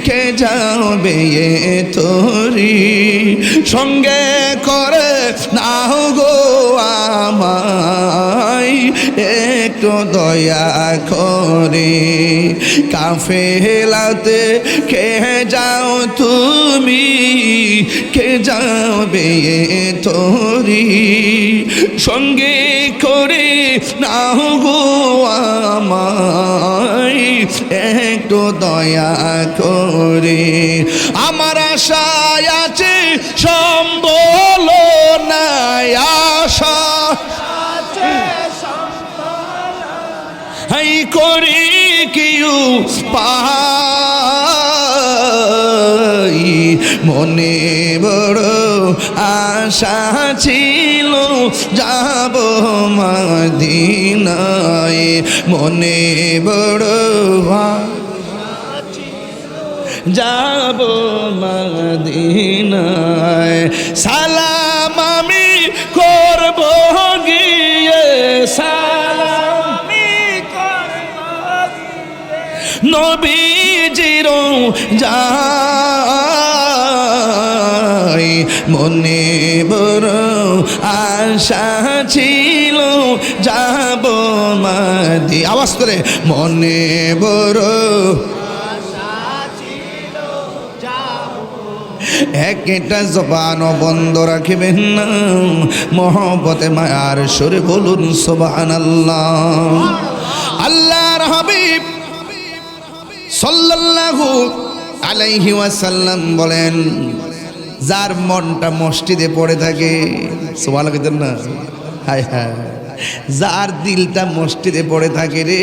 কে যাবে তোরি সঙ্গে করে নাও গো আমায় একটু দয়া করে কাফেলাতে কে যাও তুমি কে যাবে তোরি সঙ্গে করে নাও গো আমায় একটু দয়া করে আমার আশায় আছে সম্বল নাই আশা হাই করি কিউ পাই মনে বড় আশা ছিল যাব মদিনায় মনে বড় যাব মদিনায় সালাম আমি করব গিয়ে সালাম নবীজির যাই মনে বড় আশা ছিল যাব মদি আওয়াজ করে মনে বড় একটা জবান বন্ধ রাখিবেন না মহব্বতে মায়ার সুরে বলুন সুবহানাল্লাহ আল্লাহর হাবিব সাল্লাল্লাহু আলাইহি ওয়াসাল্লাম বলেন যার মনটা মসজিদে পড়ে থাকে সুবহানাল্লাহ কইতেন না হায় হায় যার দিলটা মসজিদে পড়ে থাকে রে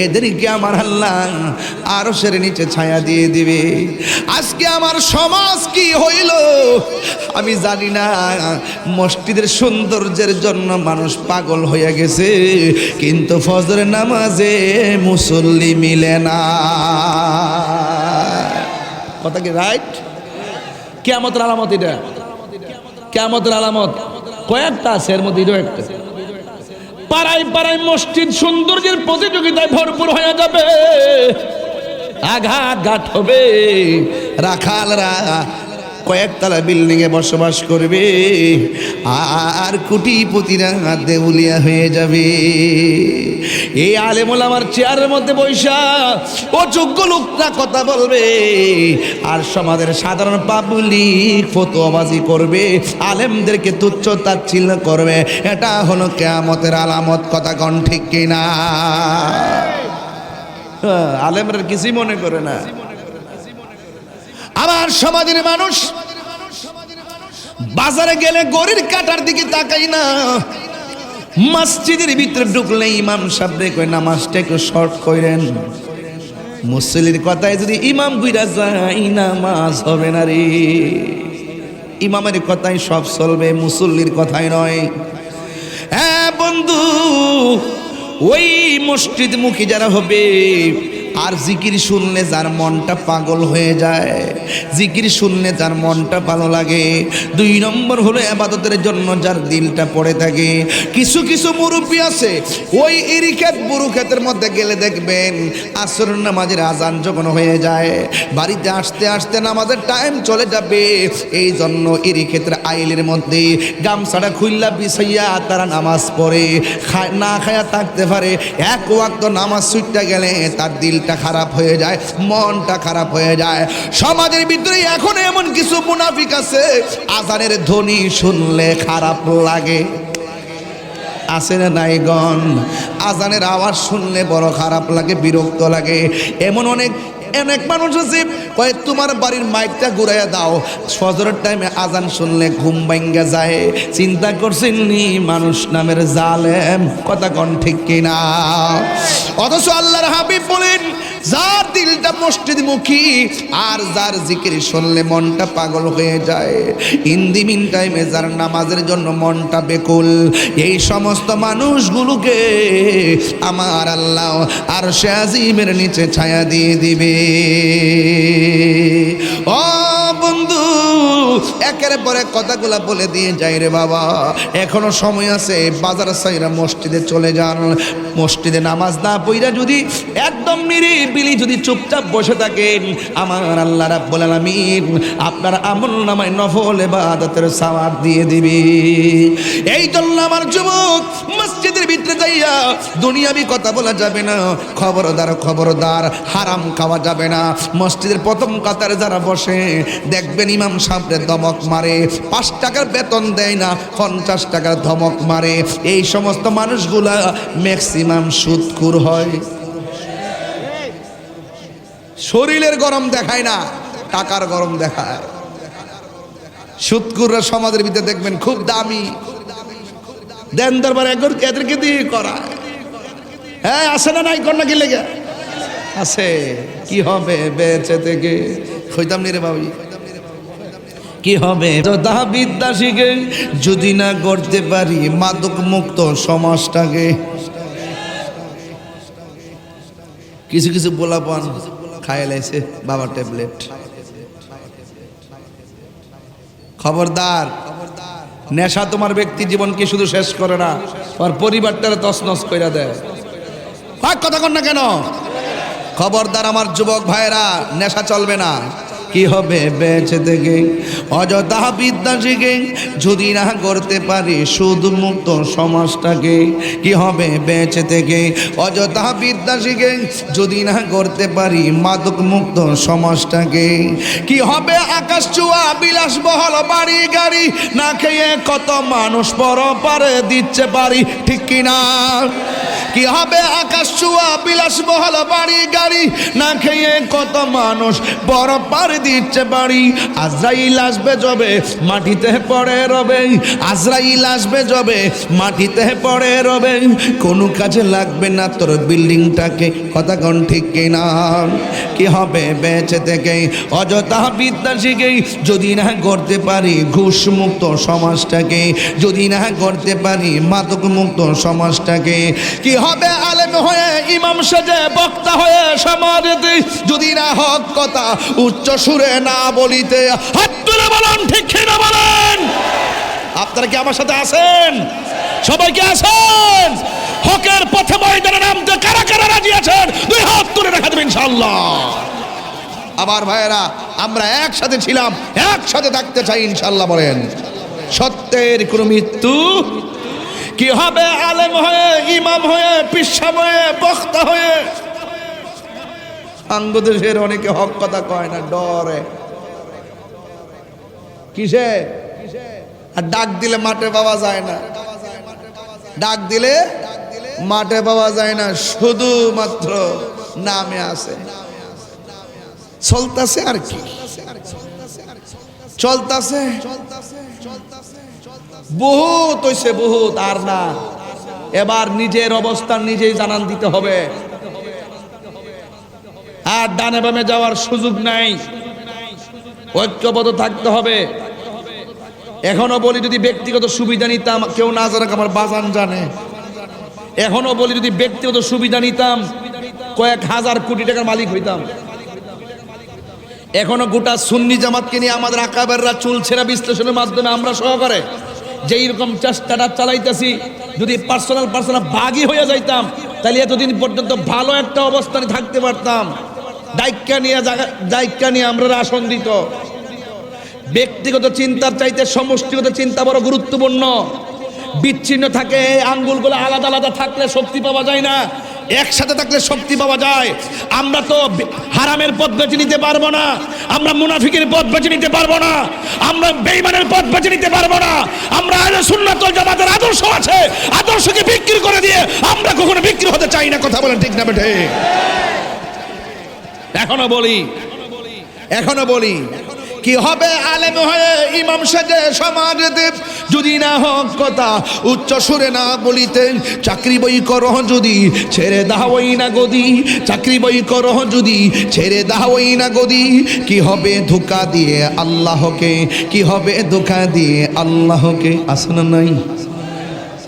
এদেরকে আমার আল্লাহ আরশের নিচে ছায়া দিয়ে দিবে আজকে আমার সমাজ কি হইল আমি জানি না মসজিদের সৌন্দর্যের জন্য মানুষ পাগল হয়ে গেছে কিন্তু ফজরের নামাজে মুসল্লি মিলে না কথা কি রাইট কিয়ামতের আলামত এটা কিয়ামতের আলামত কয়েকটা আছে এর মধ্যে একটা পাড়ায় পাড়ায় মসজিদ সৌন্দর্যের প্রতিযোগিতায় ভরপুর হয়ে যাবে আঘাত হবে রাখালরা কয়েকতলা বিল্ডিং এ বসবাস করবে আর কোটিপতিরা দেউলিয়া হয়ে যাবে এই আলেম ওলামার চেয়ারের মধ্যে বৈশা ও যোগ্য লোকরা কথা বলবে আর সমাজের সাধারণ পাবলিক ফতোয়াবাজি করবে আলেমদেরকে তুচ্ছ তাচ্ছিল্য করবে এটা হলো কিয়ামতের আলামত কথা কোন ঠিক কিনা আলেমরা কিছুই মনে করে না আমার সমাজের মানুষ বাজারে গেলে গড়ির কাটার দিকে তাকাই না মসজিদের ভিতরে ঢুকলে ইমাম সাহেব কয় নামাজটা একটু শর্ট করেন মুসল্লির কথায় যদি ইমাম বুইরা যায় নামাজ হবে না রে ইমামের কথাই সব চলবে মুসল্লির কথাই নয় হ্যাঁ বন্ধু ওই মসজিদ মুখী যারা হবে আর জিকির শুনলে যার মনটা পাগল হয়ে যায় জিকির শুনলে যার মনটা ভালো লাগে দুই নম্বর হলো ইবাদতের জন্য যার দিলটা পড়ে থাকে কিছু কিছু মুরব্বি আছে ওই ইরিক্ষেত বুরুক্ষেতের মধ্যে গেলে দেখবেন আসর নামাজের আজান যখন হয়ে যায় বাড়িতে আসতে আসতে নামাজের টাইম চলে যাবে এই জন্য ইরিক্ষেতের আইলের মধ্যে গামছাটা খুইল্লা বিছাইয়া তারা নামাজ পড়ে না খায়া থাকতে পারে এক ওয়াক্ত নামাজ ছুটতে গেলে তার দিলটা খারাপ হয়ে যায় মনটা খারাপ হয়ে যায় সমাজের ভিতরে এখন এমন কিছু মুনাফিক আছে আজানের ধ্বনি শুনলে খারাপ লাগে আছে না নাই গণ আজানের আওয়াজ শুনলে বড় খারাপ লাগে বিরক্ত লাগে এমন অনেক মানুষ আছে কয় তোমার বাড়ির মাইকটা ঘুরাইয়া দাও ফজরের টাইমে আজান শুনলে ঘুম ভাঙ্গা যায় চিন্তা করছেন নি মানুষ নামের জালেম কথা কোন ঠিক কিনা অথচ আল্লাহর হাবিব বলেন যার দিলটা মসজিদমুখী আর যার জিকির শুনলে মনটা পাগল হয়ে যায়, ইন দি মিন টাইমে যার নামাজের জন্য মনটা বেকুল, এই সমস্ত মানুষগুলোকে আমার আল্লাহ আরশে আজিমের নিচে ছায়া দিয়ে দিবে। ও বন্ধু, একের পরে কথাগুলা বলে দিয়ে যাই রে বাবা, এখনো সময় আছে। বাজার সাইরা মসজিদে চলে যান। মসজিদে নামাজ না পড়া যদি একদম নিরিবিলি যদি চুপচাপ বসে থাকেন, আমার আল্লাহ রাব্বুল আলামিন আপনার আমলনামায় নফল ইবাদতের সওয়াব দিয়ে দিবে। এই জন্য আমার যুবক, মসজিদের ভিতরে যাইয়া দুনিয়াবি কথা বলা যাবে না। খবরদার খবরদার, হারাম খাওয়া যাবে না। মসজিদের প্রথম কাতারে যারা বসে দেখবেন ইমাম সাহেবরে ধমক মারে, 5 টাকার বেতন দেয় না, 50 টাকার ধমক মারে। এই সমস্ত মানুষগুলা ম্যাক্সিমাম সুদখোর হয়। শরীরের গরম দেখায় না, টাকার গরম দেখায়। সুদখোররা সমাজের ভিতরে দেখবেন খুব দামি, দেন দরবার এদেরকে দিয়ে করায়। হ্যাঁ, আসে না নাই কন্যা কি লেগে আছে। কি হবে বেঁচে থেকে হইতাম নি রে বাবু, কি হবে বিদ্যা শিখে যদি না করতে পারি মাদক মুক্ত সমাজটাকে। কিছু কিছু পোলাপান খায় লাইছে বাবা ট্যাবলেট। খবরদার, নেশা তোমার ব্যক্তি জীবনকে শুধু শেষ করে না, আর পরিবারটারে তছনছ কইরা দেয়। কথা কন না কেন? খবরদার আমার যুবক ভাইরা, নেশা চলবে না। কি হবে বেঁচে থেকে অযথা বিদ্যা শিখে যদি না করতে পারি সুদ মুক্ত সমাজটাকে। কি হবে বেঁচে থেকে অযথা বিদ্যা শিখে যদি না করতে পারি মাদক মুক্ত সমাজটাকে। কি হবে আকাশ ছোঁয়া বিলাসবহল বাড়ি গাড়ি না খেয়ে কত মানুষ পরপারে দিচ্ছে পারি, ঠিক কিনা? কি হবে আকাশ ছোঁয়া বিলাসবহল বাড়ি গাড়ি না খেয়ে কত মানুষ পরপারে দিচ্ছে বাড়ি। আজরাইল আসবে যবে মাটিতে পড়ে রবে, আজরাইল আসবে যবে মাটিতে পড়ে রবে, কোনো কাজে লাগবে না তোর বিল্ডিংটাকে। কথা কোন ঠিক কিনা? কি হবে বেঁচে থেকে অযথা বিদ্যা শিখে যদি না করতে পারি ঘুষ মুক্ত সমাজটাকে, যদি না করতে পারি মাদক মুক্ত সমাজটাকে। কি হবে আলেম হয়ে ইমাম সেজে বক্তা হয়ে সমাজে যদি না হক কথা উচ্চ সুরে না বলিতে। হাত তুলে বলেন ঠিক কিনা বলেন। আপনারা কি আমার সাথে আছেন? সবাই কি আছেন? হকের পথে ময়দানে নামতে কারা কারা রাজি আছেন? 2 হাত তুলে দেখা দেবেন ইনশাআল্লাহ। আমার ভাইয়েরা, আমরা একসাথে ছিলাম, একসাথে থাকতে চাই ইনশাআল্লাহ। বলেন সত্যের কোনো মৃত্যু। কি হবে আলেম হয়ে ইমাম হয়ে পিসাব হয়ে বক্তা হয়ে। আঙ্গদেশের অনেকে হক কথা কয় না, ডরে। কিসে? আর ডাক দিলে মাঠে পাওয়া যায় না, ডাক দিলে মাঠে পাওয়া যায় না, শুধুমাত্র নামে আছে। চলতেছে আর কি, চলতেছে বহুত হইছে, বহুত আর না। এবার নিজের অবস্থান নিজেই জানান দিতে হবে, আর ডানে বামে যাওয়ার সুযোগ নাই, ঐক্যবদ্ধ থাকতে হবে। এখনো বলি যদি ব্যক্তিগত সুবিধা নিতাম, কেউ না জানাক আমার বাজান জানে। এখনো বলি যদি ব্যক্তিগত সুবিধা নিতাম কয়েক হাজার কোটি টাকার মালিক হইতাম। এখনো গোটা সুন্নি জামাতকে নিয়ে আমাদের আকাবেররা চলছে না বিশ্লেষণের মাধ্যমে আমরা সহকারে যেই রকম চেষ্টাটা চালাইতেছি, যদি পার্সোনাল ভাগই হয়ে যাইতাম তাহলে এতদিন পর্যন্ত ভালো একটা অবস্থানে থাকতে পারতাম। দায়িত্ব নিয়ে আমরা আসন দিত। ব্যক্তিগত চিন্তার চাইতে সমষ্টিগত চিন্তা বড় গুরুত্বপূর্ণ। বিচ্ছিন্ন থাকে আঙ্গুলগুলো আলাদা আলাদা থাকলে শক্তি পাওয়া যায় না, একসাথে থাকলে শক্তি পাওয়া যায়। আমরা তো হারামের পথ বেছে নিতে পারবো না, আমরা মুনাফিকের পথ বেছে নিতে পারবো না, আমরা বেঈমানের পথ বেছে নিতে পারবো না। আমরা আহলে সুন্নাত ওয়াল জামাতের আদর্শ আছে, আদর্শকে বিক্রি করে দিয়ে আমরা কখনো বিক্রি হতে চাই না। কথা বলেন ঠিক না বেঠে? এখনো বলি কি হবে আলেম হয়ে ইমাম সাজে সমাজেতে যদি না হক কথা উচ্চ সুরে না বলিতে, চাকরি বই করো যদি ছেড়ে দাওই না গদি, চাকরি বই করো যদি ছেড়ে দাওই না গদি, কি হবে ধোঁকা দিয়ে আল্লাহকে, কি হবে ধোঁকা দিয়ে আল্লাহকে। আছে না নাই?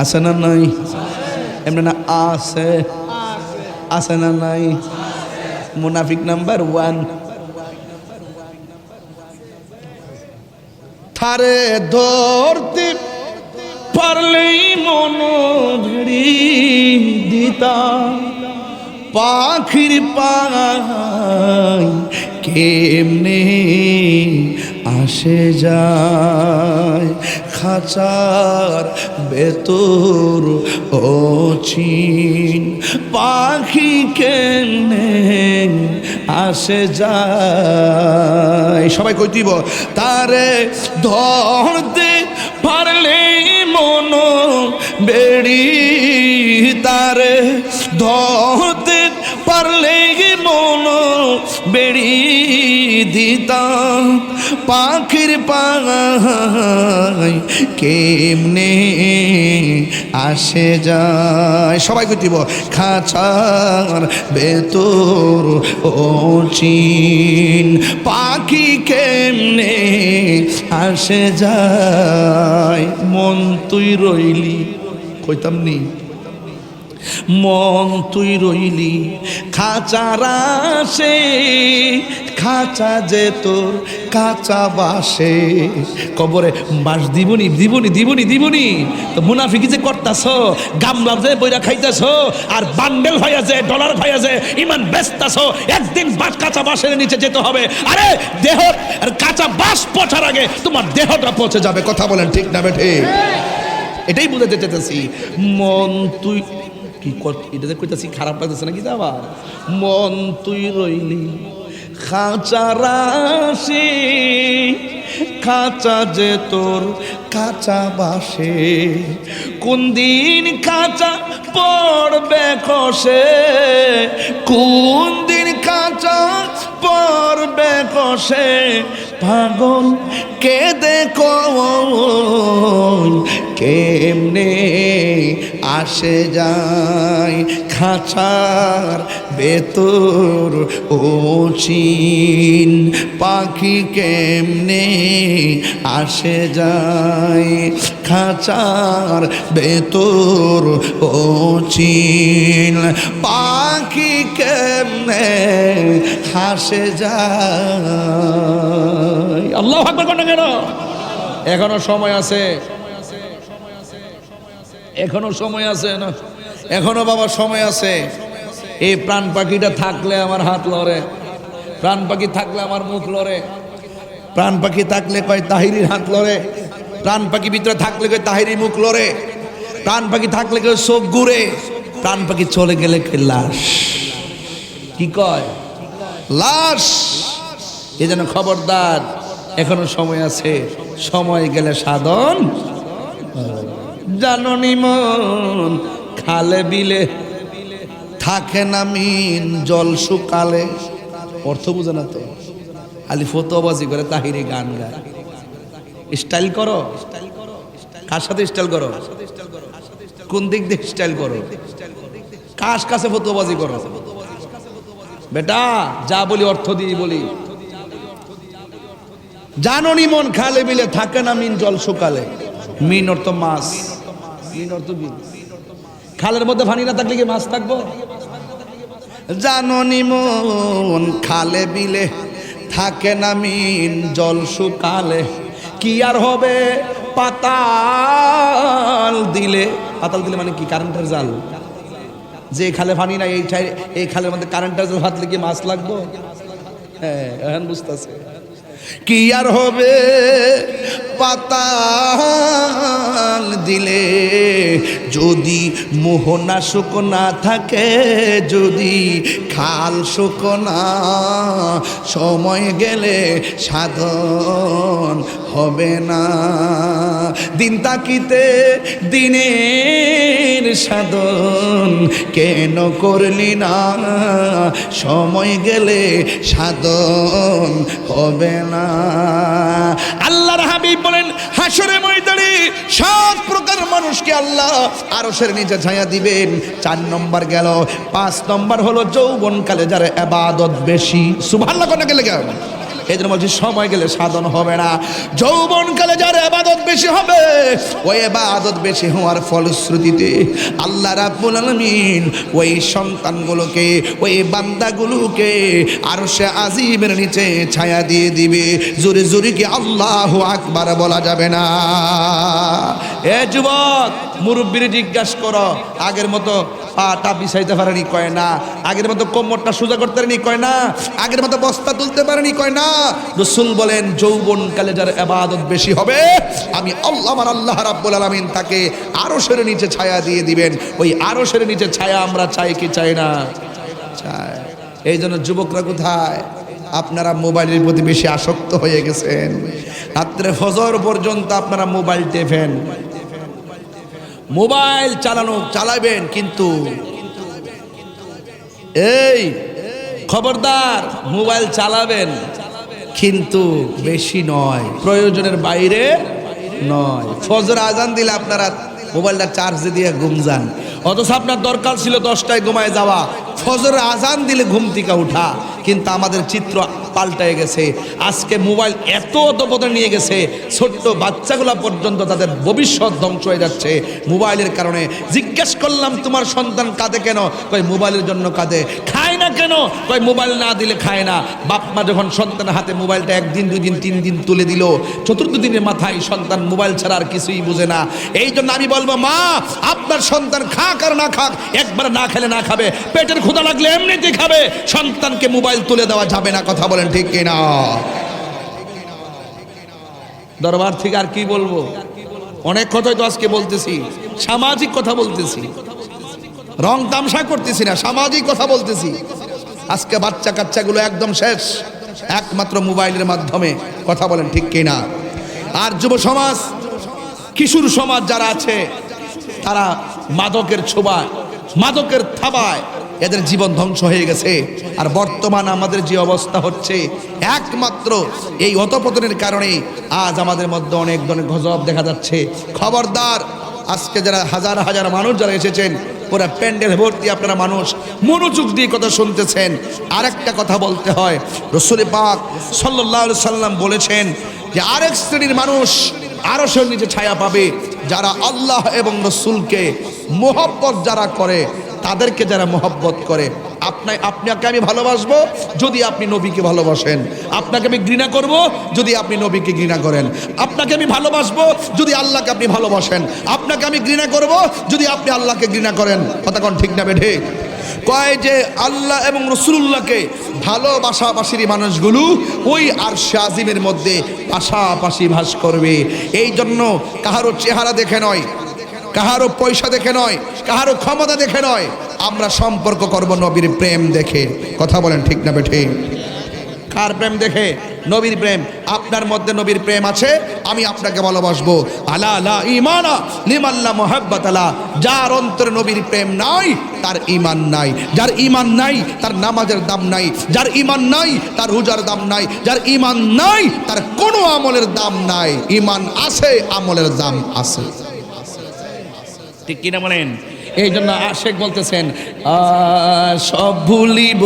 আছে না নাই? এমনি না আছে, আছে না নাই? মুনাফিক নাম্বার 1। থারে ধরতে পারলেই মন ভিড়ি দিতা, পাখির পায় কেমনে আসে যায়, খাঁচার ভেতর অচিন পাখি কেমনে আসে যায়। সবাই কই দিব তারে ধরতে পারলেই মন বেড়ি, তারে ধরতে পারলেই মন বেড়ি দিতাম, পাখির পায় কেমনে আসে যায়। সবাই কইতিব খাঁচার ভেতর অচিন পাখি কেমনে আসে যায়। মন তুই রইলি, কইতাম নি মন তুই রইলি খাঁচার আসে, খাঁচা যে তোর কাঁচা বাসে। কবরে বাস দিবনি দিবনি দিবনি দিবনি, তো মুনাফিকি যে করতাছ, গামলা যে বইরা খাইতেছ, আর বান্ডেল হয়ে যে ডলার হয়ে যে ইমান বেচতাছ, একদিন বাস কাঁচা বাসের নিচে যেতে হবে। আরে দেহ আর কাঁচা বাস পৌঁছার আগে তোমার দেহটা পৌঁছে যাবে। কথা বলেন ঠিক না বেঠে? এটাই বুঝাতে চেতেছি। মন তুই কি এটা কইতাছি, খারাপ লাগতেছে নাকি? আবার মন তুই রইলি খাঁচার আসে, খাঁচা যে তোর কাঁচা বাসে, কোন দিন কাঁচা পড়বে কষে, কোন দিন কাঁচা পড়বে কষে, পাগল কেঁদে কই কেমনে আসে যায়, খাঁচার ভেতর অচিন পাখি কেমনে আসে যায়, খাঁচার ভেতর অচিন পাখি কেমনে হাসে যায়। আল্লাহু আকবার কোন কেন? এখনো সময় আছে, এখনো সময় আছে না, এখনো বাবা সময় আছে। এই প্রাণ পাখিটা থাকলে আমার হাত লড়ে, প্রাণ পাখি থাকলে আমার মুখ লড়ে, প্রাণ পাখি থাকলে কয় তাহিরির হাত লড়ে, প্রাণ পাখি ভিতরে থাকলে কয় তাহিরি মুখ লড়ে, প্রাণ পাখি থাকলে কয় চোখ ঘুরে, প্রাণ পাখি চলে গেলে কয় লাশ। কি কয়? লাশ। এই জন্য খবরদার, এখনো সময় আছে, সময় গেলে সাধন জাননি মন খালে বিলে থাকে না মিন জল শুকালে। অর্থ বুঝে না তো, খালি ফতোবাজি করে, তাহিরি গান গায়। স্টাইল করো, কার সাথে স্টাইল করো? কোন দিক দিয়ে স্টাইল করো? কার কাছে ফতোবাজি করো? বেটা যা বলি অর্থ দিয়ে বলি। জাননি মন খালে বিলে থাকে না মিন জল শুকালে। মিন অর্থ মাছ, মিন অর্থ কি? খালের মধ্যে পানি না থাকলে কি মাছ থাকবো? জাননি মন খালে বিলে থাকে না মিন জল শুকালে, কি আর হবে পাতাল দিলে। পাতাল দিলে মানে কি? কারেন্টের জাল। যে খালে পানি নাই, এই খালের মধ্যে কারেন্টের জাল হাতলে কি মাছ লাগবো? হ্যাঁ, এখন বুঝতেছে। কি আর হবে পাতাল দিলে, যদি মোহনা শুকনা থাকে, যদি খাল শুকনা, সময় গেলে সাধন হবে না। দিন তাকিতে দিনের সাধন কেন করলি না, সময় গেলে সাধন হবে না। আল্লাহর হাবিব বলেন হাসরে ময়দানে 7 প্রকার মানুষকে আল্লাহ আরশের নিচে ছায়া দিবেন। 4 নম্বর গেল। 5 নম্বর হলো যৌবনকালে যার ইবাদত বেশি। সুবহানাল্লাহ কোন গেলে গেল, এই জন্য বলছি সময় গেলে সাধন হবে না। যৌবনকালে যার ইবাদত বেশি হবে, ওই ইবাদত বেশি হওয়ার ফলশ্রুতিতে আল্লাহ রাব্বুল আলামিন ওই সন্তানগুলোকে, ওই বান্দাগুলোকে আরশে আজিমের নিচে ছায়া দিয়ে দিবে। জোরে জোরে কি আল্লাহু আকবার বলা যাবে না? এ যুবক, মুরব্বিরে জিজ্ঞাসা করো, আগের মতো পাটা বিছাইতে পারেনি কয় না, আগের মতো কোমরটা সোজা করতে পারেনি কয় না, আগের মতো বস্তা তুলতে পারেনি কয় না। রাসূল বলেন যৌবনকালে যার ইবাদত বেশি হবে, আমি আমার আল্লাহ রাব্বুল আলামিন তাকে আরশের নিচে ছায়া দিয়ে দিবেন। ওই আরশের নিচে ছায়া আমরা চাই কি চাই না? চাই। এই জন্য যুবকরা কোথায়? আপনারা মোবাইলের প্রতি বেশি আসক্ত হয়ে গেছেন। রাত্রে ফজর পর্যন্ত আপনারা মোবাইল টেপেন। মোবাইল চালাবেন, কিন্তু এই খবরদার, মোবাইল চালাবেন কিন্তু বেশি নয়, প্রয়োজনের বাইরে নয়। ফজর আজান দিলে আপনারা মোবাইলটা চার্জে দিয়ে ঘুম যান, অথচ আপনার দরকার ছিল 10টায় ঘুমায় যাওয়া, ফজর আজান দিলে ঘুম থেকে উঠা। কিন্তু আমাদের চিত্র পাল্টায় গেছে। আজকে মোবাইল এত অধপতনে নিয়ে গেছে, ছোট্ট বাচ্চাগুলা পর্যন্ত তাদের ভবিষ্যৎ ধ্বংস হয়ে যাচ্ছে মোবাইলের কারণে। জিজ্ঞেস করলাম তোমার সন্তান কাঁদে কেন? কয় মোবাইলের জন্য কাঁদে। খায় না কেন? কয় মোবাইল না দিলে খায় না। বাপ মা যখন সন্তানের হাতে মোবাইলটা 1 দিন 2 দিন 3 দিন তুলে দিল, 4th দিনের মাথায় সন্তান মোবাইল ছাড়া আর কিছুই বুঝে না। এই জন্য আমি বলবো, মা আপনার সন্তান খাক আর না খাক, একবার না খেলে না খাবে, পেটের ক্ষুধা লাগলে এমনিতেই খাবে, সন্তানকে মোবাইল তুলে দেওয়া যাবে না। কথা বলেন ঠিক কিনা? দরবার থেকে আর কি বলবো, অনেক কথাই তো আজকে বলতেছি, সামাজিক কথা বলতেছি, রং তামসা করতেছি না, সামাজিক কথা বলতেছি। আজকে বাচ্চা কাচ্চাগুলো একদম শেষ একমাত্র মোবাইলের মাধ্যমে। কথা বলেন ঠিক কিনা? আর যুব সমাজ, কিশোর সমাজ যারা আছে, তারা মাদকের ছোঁয়ায়, মাদকের থাবায় এদের জীবন ধ্বংস হয়ে গেছে। আর বর্তমান আমাদের যে অবস্থা হচ্ছে, একমাত্র এই অধপতনের কারণে আজ আমাদের মধ্যে অনেক ধরনের গজব দেখা যাচ্ছে। খবরদার, আজকে যারা হাজার হাজার মানুষ যারা এসেছেন, পুরা প্যান্ডেল ভর্তি আপনারা মানুষ মনোযোগ দিয়ে কথা শুনতেছেন। আরেকটা কথা বলতে হয়, রাসূল পাক সাল্লাল্লাহু আলাইহি সাল্লাম বলেছেন যে আরেক শ্রেণীর মানুষ আরশের নিচে ছায়া পাবে, যারা আল্লাহ এবং রাসূলকে মহব্বত যারা করে, তাদেরকে যারা মহব্বত করে। আপনাকে আমি ভালোবাসবো যদি আপনি নবীকে ভালোবাসেন, আপনাকে আমি ঘৃণা করব যদি আপনি নবীকে ঘৃণা করেন, আপনাকে আমি ভালোবাসবো যদি আল্লাহকে আপনি ভালোবাসেন, আপনাকে আমি ঘৃণা করব যদি আপনি আল্লাহকে ঘৃণা করেন। কথা কোন ঠিক না বেঠে? কয় যে আল্লাহ এবং রাসূলুল্লাহকে ভালোবাসাবাসীর মানুষগুলো ওই আরশে আজিমের মধ্যে পাশাপাশি বাস করবে। এই জন্য কাহারো চেহারা দেখে নয়, কাহারও পয়সা দেখে নয়, কাহারও ক্ষমতা দেখে নয়, আমরা সম্পর্ক করব নবীর প্রেম দেখে। কথা বলেন ঠিক না বেঠে? কার প্রেম দেখে? নবীর প্রেম। আপনার মধ্যে নবীর প্রেম আছে, আমি আপনাকে ভালোবাসবো। আলা লা ঈমানা লিমান লা মুহাব্বাতা লা। যার অন্তরে নবীর প্রেম নাই তার ঈমান নাই, যার ঈমান নাই তার নামাজের দাম নাই, যার ঈমান নাই তার রোজার দাম নাই, যার ঈমান নাই তার কোনো আমলের দাম নাই। ঈমান আছে, আমলের দাম আছে। ঠিক কিনা বলেন? এই জন্য আশেক বলতেছেন, সব ভুলিব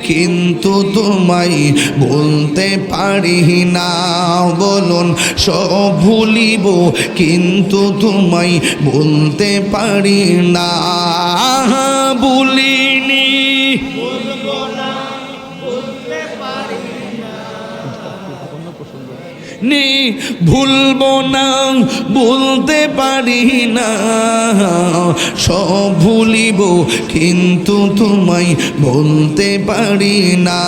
কিন্তু তোমায় বলতে পারি না। বলুন, সব ভুলিব কিন্তু তোমায় বলতে পারি না। ভুলিনি, ভুলবো না, বলতে পারি না। সব ভুলিব কিন্তু তোমায় বলতে পারি না।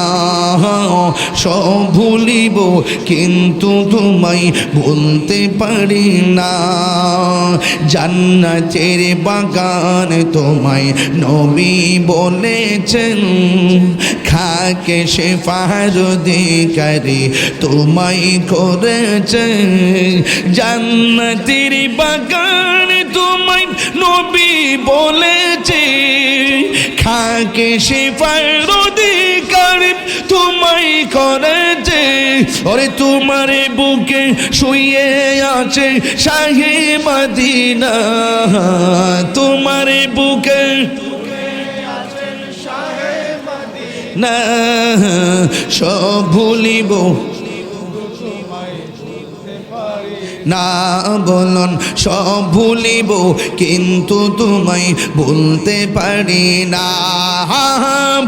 সব ভুলিব কিন্তু তোমায় বলতে পারি না। জান্নাতের বাগান তোমায় নবী বলেছেন, খাকে শেফার অধিকারী তোমায় করেছে। জান্নাতের বাগান তোমায় নবী বলেছে খাকে শিফার অধিকার তোমায় করেছে ওরে তোমার বুকে শুয়ে আছে শাহে মদিনা তোমার বুকে না সব ভুলিব না বলন সব ভুলিব কিন্তু তোমায় ভুলতে পারি না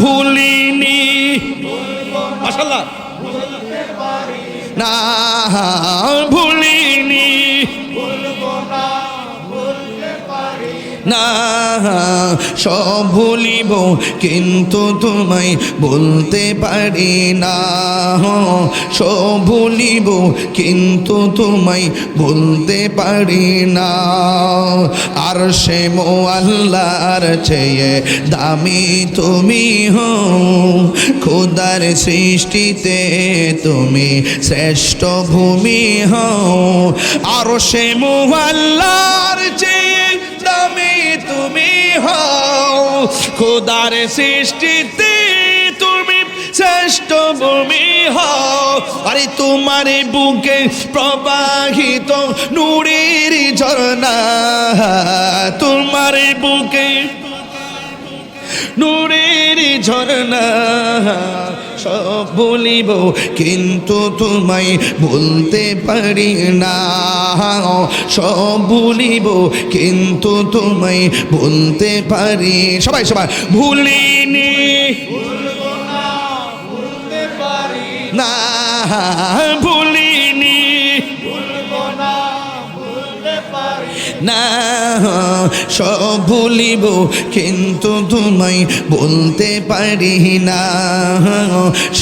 ভুলিনি মাশাআল্লাহ না ভুলিনি না সব ভুলিব কিন্তু তোমায় বলতে পারি না সব ভুলিব কিন্তু তোমায় বলতে পারি না আর সে মোয়াল্লার চেয়ে দামি তুমি হও খোদার সৃষ্টিতে তুমি শ্রেষ্ঠ ভূমি হও আর সে মোয়াল্লার চেয়ে দামি তুমি হও খোদার সৃষ্টিতে তুমি শ্রেষ্ঠ ভূমি হও আরে তোমার বুকে প্রবাহিত নূরের ঝর্ণা তোমার বুকে নূরের ঝর্ণা সব ভুলিব কিন্তু তোমায় ভুলতে পারি না সব ভুলিব কিন্তু তোমায় ভুলতে পারি সবাই সবাই ভুলিনি না ভুলিনি না সব ভুলিব কিন্তু তোমায় বলতে পারি না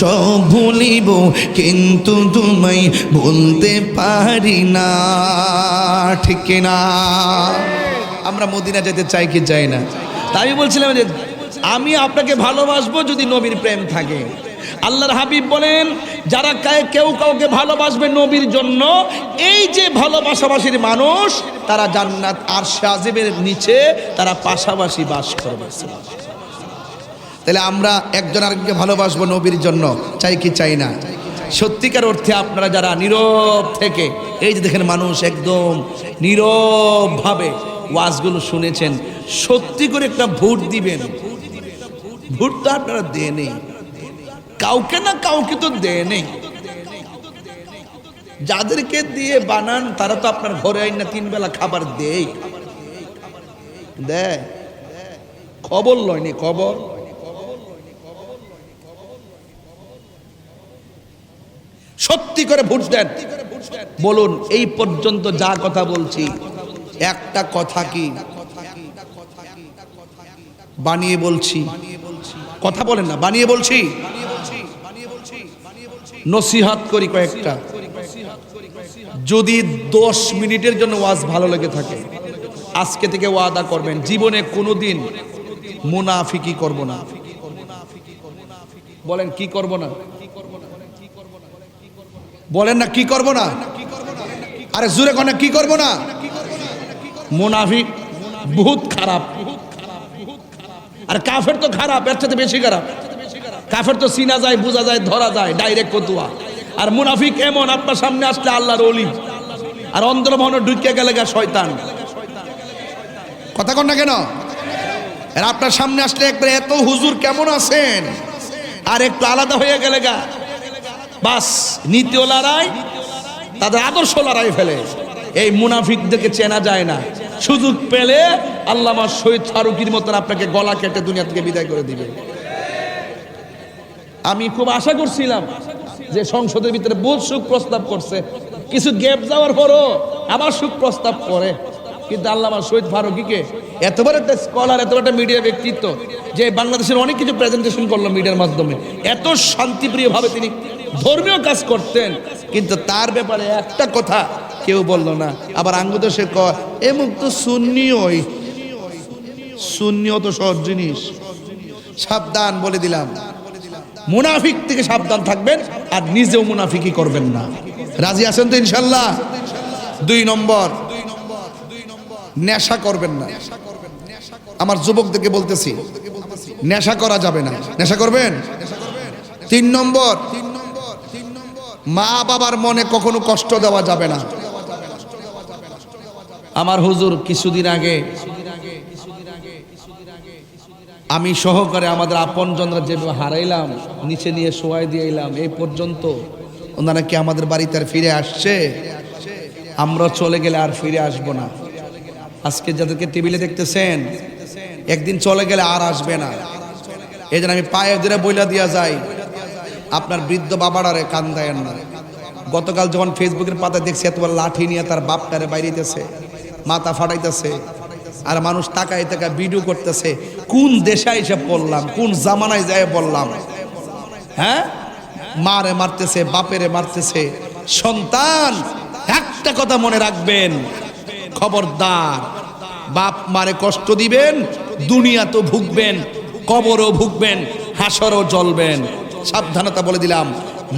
সব ভুলিব কিন্তু তোমায় বলতে পারি না ঠিক কিনা আমরা মদিনা যেতে চাই কি চাই না তাই আমি বলছিলাম যে আমি আপনাকে ভালোবাসবো যদি নবীর প্রেম থাকে আল্লাহর হাবিব বলেন যারা কেউ কাউকে ভালোবাসবে নবীর জন্য এই যে ভালোবাসাবাসীর মানুষ তারা জান্নাত আরশে আজিমের নিচে তারা পাশাপাশি বাস করবে তাহলে আমরা একজন আরেকজনকে ভালোবাসবো নবীর জন্য চাই কি চাই না সত্যিকার অর্থে আপনারা যারা নীরব থেকে এই যে দেখেন মানুষ একদম নীরবভাবে ওয়াজগুলো শুনেছেন সত্যি করে একটা ভোট দিবেন ভোটটা আপনারা দেনই কাউকে না কাউকে তো দেনই যাদেরকে দিয়ে বানান তারা তো আপনার ঘরে আইন না 3 বেলা খাবার দেয় দেয় খবর লয়নি খবর সত্যি করে ভোট দেন বলুন এই পর্যন্ত যা কথা বলছি একটা কথা কি বানিয়ে বলছি কথা বলেন না বানিয়ে বলছি নসিহত করি কয়েকটা যদি 10 মিনিটের জন্য ওয়াজ ভালো লেগে থাকে আজকে থেকে ওয়াদা করবেন জীবনে কোনোদিন মুনাফিকি করব না বলেন কি করব না বলেন না কি করব না আরে জোরে কোন কি করব না মুনাফিক বহুত খারাপ আর কাফের তো খারাপ এর থেকে বেশি খারাপ কাফের তো চিনা যায় বোঝা যায় ধরা যায় ডাইরেক্ট ফতুয়া আর মুনাফিক এমন আপনার সামনে আসলে আল্লাহর ওলি আর অন্তর্মহনে ঢুকে গেলে গা শয়তান কথা কন না কেন আর আপনার সামনে আসলে একবার এত হুজুর কেমন আছেন আর একটু আলাদা হয়ে গেলে গা বাস নীতিও লড়াই তাদের আদর্শ লড়াই ফেলে এই মুনাফিকদেরকে চেনা যায় না সুযোগ পেলে আল্লামা শহীদ ফারুকীর মতন আপনাকে গলা কেটে দুনিয়া থেকে বিদায় করে দিবে আমি খুব আশা করছিলাম যে সংসদের ভিতরে বহুত সুখ প্রস্তাব করছে কিছু গ্যাপ যাওয়ার পরও আবার সুখ প্রস্তাব করে কিন্তু আল্লামা শহীদ ফারুকীকে এত বড় একটা স্কলার এত বড় একটা মিডিয়া ব্যক্তিত্ব যে বাংলাদেশের অনেক কিছু প্রেজেন্টেশন করলো মিডিয়ার মাধ্যমে এত শান্তিপ্রিয়ভাবে তিনি ধর্মীয় কাজ করতেন কিন্তু তার ব্যাপারে একটা কথা কেউ বললো না আবার আঙ্গুতে সে কয় এ মুখ তো সুন্নিওই সুন্নিও তো সহজ জিনিস সাবধান বলে দিলাম মুনাফিক থেকে সাবধান থাকবেন আর নিজেও মুনাফিকি করবেন না রাজি আছেন তো ইনশাল্লাহ 2 নম্বর নেশা করবেন না। আমার যুবকদেরকে বলতেছি, নেশা করা যাবে না। নেশা করবেন? 3 নম্বর, মা বাবার মনে কখনো কষ্ট দেওয়া যাবে না। আমার হুজুর কিছুদিন আগে আমি সহকারে আমাদের আপনজনরা যেভাবে হারাইলাম, নিচে নিয়ে শোয়াই দিয়ে এলাম, এই পর্যন্ত ওনারা কি আমাদের বাড়িতে আর ফিরে আসছে? আমরা চলে গেলে আর ফিরে আসবো না। আজকে যাদেরকে টেবিলে দেখতেছেন, একদিন চলে গেলে আর আসবে না। এই জন্য আমি পায়ে ধরে বইলা দিয়া যাই, আপনার বৃদ্ধ বাবাটারে কান্দায়েন না। গতকাল যখন ফেসবুকের পাতা দেখছি এতবার লাঠি নিয়ে তার বাপটারে বাইরেতেছে, মাথা ফাটাইতেছে, আর মানুষ তাকায় তাকায় ভিডিও করতেছে। কোন দেশে এসে পড়লাম, কোন জামানায় যায় বললাম? হ্যাঁ, মারে মারতেছে, বাপেরে মারতেছে। সন্তান একটা কথা মনে রাখবেন, খবরদার, বাপ মারে কষ্ট দিবেন, দুনিয়া তো ভুগবেন, কবরও ভুগবেন, হাসরও জ্বলবেন। সাবধানতা বলে দিলাম।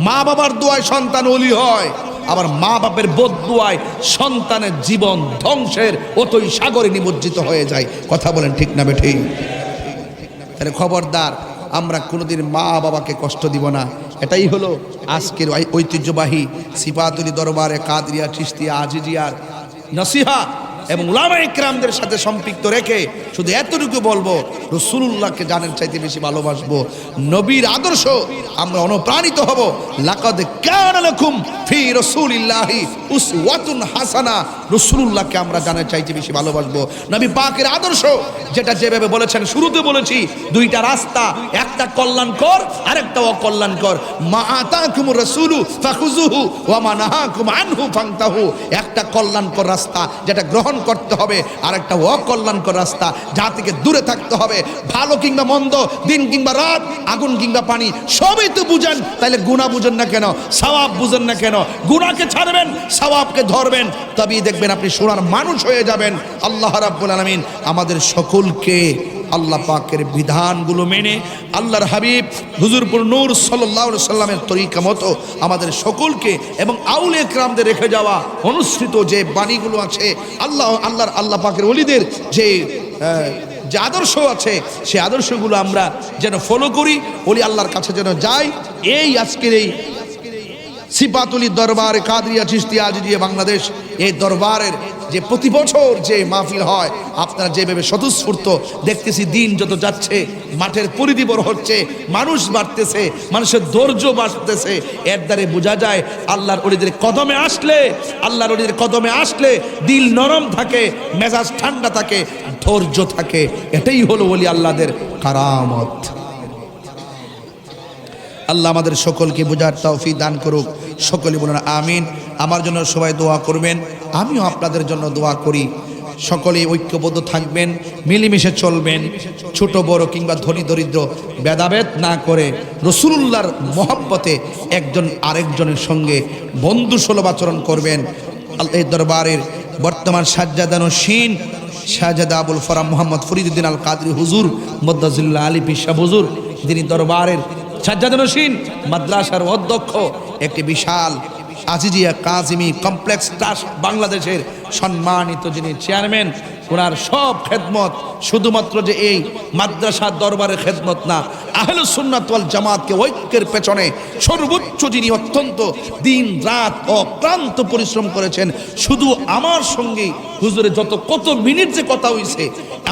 মা বাবার দোয়ায় সন্তান ওলি হয়, আবার মা বাপের বদদুয়ায় সন্তানের জীবন ধ্বংসের অতই সাগরে নিমজ্জিত হয়ে যায়। কথা বলেন ঠিক না বেঠিক? তাহলে খবরদার, আমরা কোনোদিন মা বাবাকে কষ্ট দিব না। এটাই হলো আজকের ঐতিহ্যবাহী সিফাতুলি দরবারে কাদরিয়া চিশতিয়া আজিজিয়ার নসিহা এবং উলামায়ে কেরামদের সাথে সম্পৃক্ত রেখে শুধু এতটুকু বলবো, রাসূলুল্লাহকে জানের চাইতে বেশি ভালোবাসবো। নবীর আদর্শ আমরা অনুপ্রাণিত হব। লাকাদ কানা লাকুম ফি রাসূলিল্লাহি উসওয়াতুন হাসানা। রাসূলুল্লাহকে আমরা জানের চাইতে বেশি ভালোবাসবো। নবী পাকের আদর্শ যেটা যেভাবে বলেছেন, শুরুতে বলেছি, 2টা রাস্তা, একটা কল্যাণকর আরেকটা অকল্যাণকর। মা আতাকুমুর রাসূলু ফাখুযুহু ওয়া মা নাহাকুম আনহু ফান্তাহু। একটা কল্যাণকর রাস্তা যেটা গ্রহণ করতে হবে, আর একটা অকল্যাণকর রাস্তা যা থেকে দূরে থাকতে হবে। ভালো কিংবা মন্দ, দিন কিংবা রাত, আগুন কিংবা পানি, সবই তো বুঝেন, তাইলে গুনাহ বুঝেন না কেন? সওয়াব বুঝেন না কেন? গুনাহকে ছাড়বেন, সওয়াবকে ধরবেন, তবেই দেখবেন আপনি সোনার মানুষ হয়ে যাবেন। আল্লাহ রাব্বুল আলামিন আমাদের সকলকে আল্লাহ পাকের বিধানগুলো মেনে আল্লাহর হাবিব হুজুরপুর নূর সাল্লাল্লাহু আলাইহি সাল্লামের তরিকা মতো আমাদের সকলকে এবং আউলিয়া কেরামদের রেখে যাওয়া অনুসৃত যে বাণীগুলো আছে, আল্লাহ পাকের ওলিদের যে আদর্শ আছে, সেই আদর্শগুলো আমরা যেন ফলো করি, ওলি আল্লাহর কাছে যেন যাই। এই আজকের এই সিফাতুলি দরবার কাদরিয়া চিশতিয়া আজিজিয়া বাংলাদেশ, এই দরবারের যে প্রতি বছর যে মাহফিল হয়, আপনারা যেভাবে স্বতঃস্ফূর্ত দেখতেছি, দিন যত যাচ্ছে মাঠের পরিধি বড় হচ্ছে, মানুষ বাড়তেছে, মানুষের ধৈর্য বাড়তেছে। এর দ্বারে বোঝা যায় আল্লাহর ওলিদের কদমে আসলে দিল নরম থাকে, মেজাজ ঠান্ডা থাকে, ধৈর্য থাকে। এটাই হলো ওলি আল্লাহদের কারামত। আল্লাহ আমাদের সকলকে বোঝার তৌফিক দান করুক। সকলে বলুন আমিন। আমার জন্য সবাই দোয়া করবেন, আমিও আপনাদের জন্য দোয়া করি। সকলেই ঐক্যবদ্ধ থাকবেন, মিলেমিশে চলবেন, ছোট বড় কিংবা ধনী দরিদ্র ভেদাভেদ না করে রাসূলুল্লাহর মহব্বতে একজন আরেকজনের সঙ্গে বন্ধুসুলভ আচরণ করবেন। এই দরবারের বর্তমান সাজ্জাদানুশীন শাহজাদা আবুল ফরাম মোহাম্মদ ফরিদুদ্দিন আল কাদরি হুজুর মদ্দাজিল্লাহ আলী পিসা হুজুর, যিনি দরবারের সাজ্জাদানুশীন মাদ্রাসার অধ্যক্ষ, একটি বিশাল আজিজিয়া কাজিমি কমপ্লেক্স ট্রাস্ট বাংলাদেশের সম্মানিত যিনি চেয়ারম্যান, ওনার সব খেদমত শুধুমাত্র যে এই মাদ্রাসার দরবারের খেদমত না, আহলুস সুন্নাত ওয়াল জামাতকে ঐক্যের পেছনে সর্বোচ্চ যিনি অত্যন্ত দিন রাত অক্লান্ত পরিশ্রম করেছেন। শুধু আমার সঙ্গে হুজুরের কত মিনিট যে কথা হইছে,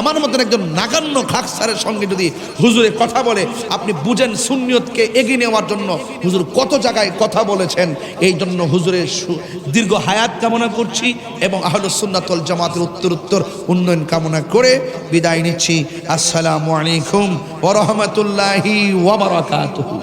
আমার মতন একজন নাগান্য খাকসারের সঙ্গে যদি হুজুরে কথা বলে, আপনি বুঝেন সুন্নিয়তকে এগিয়ে নেওয়ার জন্য হুজুর কত জায়গায় কথা বলেছেন। এই জন্য হুজুরের দীর্ঘ হায়াত কামনা করছি এবং আহলুস সুন্নাত ওয়াল জামাতের উত্তর উন্নয়ন কামনা করে বিদায় নিচ্ছি। আসসালামু আলাইকুম ওয়া রাহমাতুল্লাহি ওয়া বারাকাতুহু।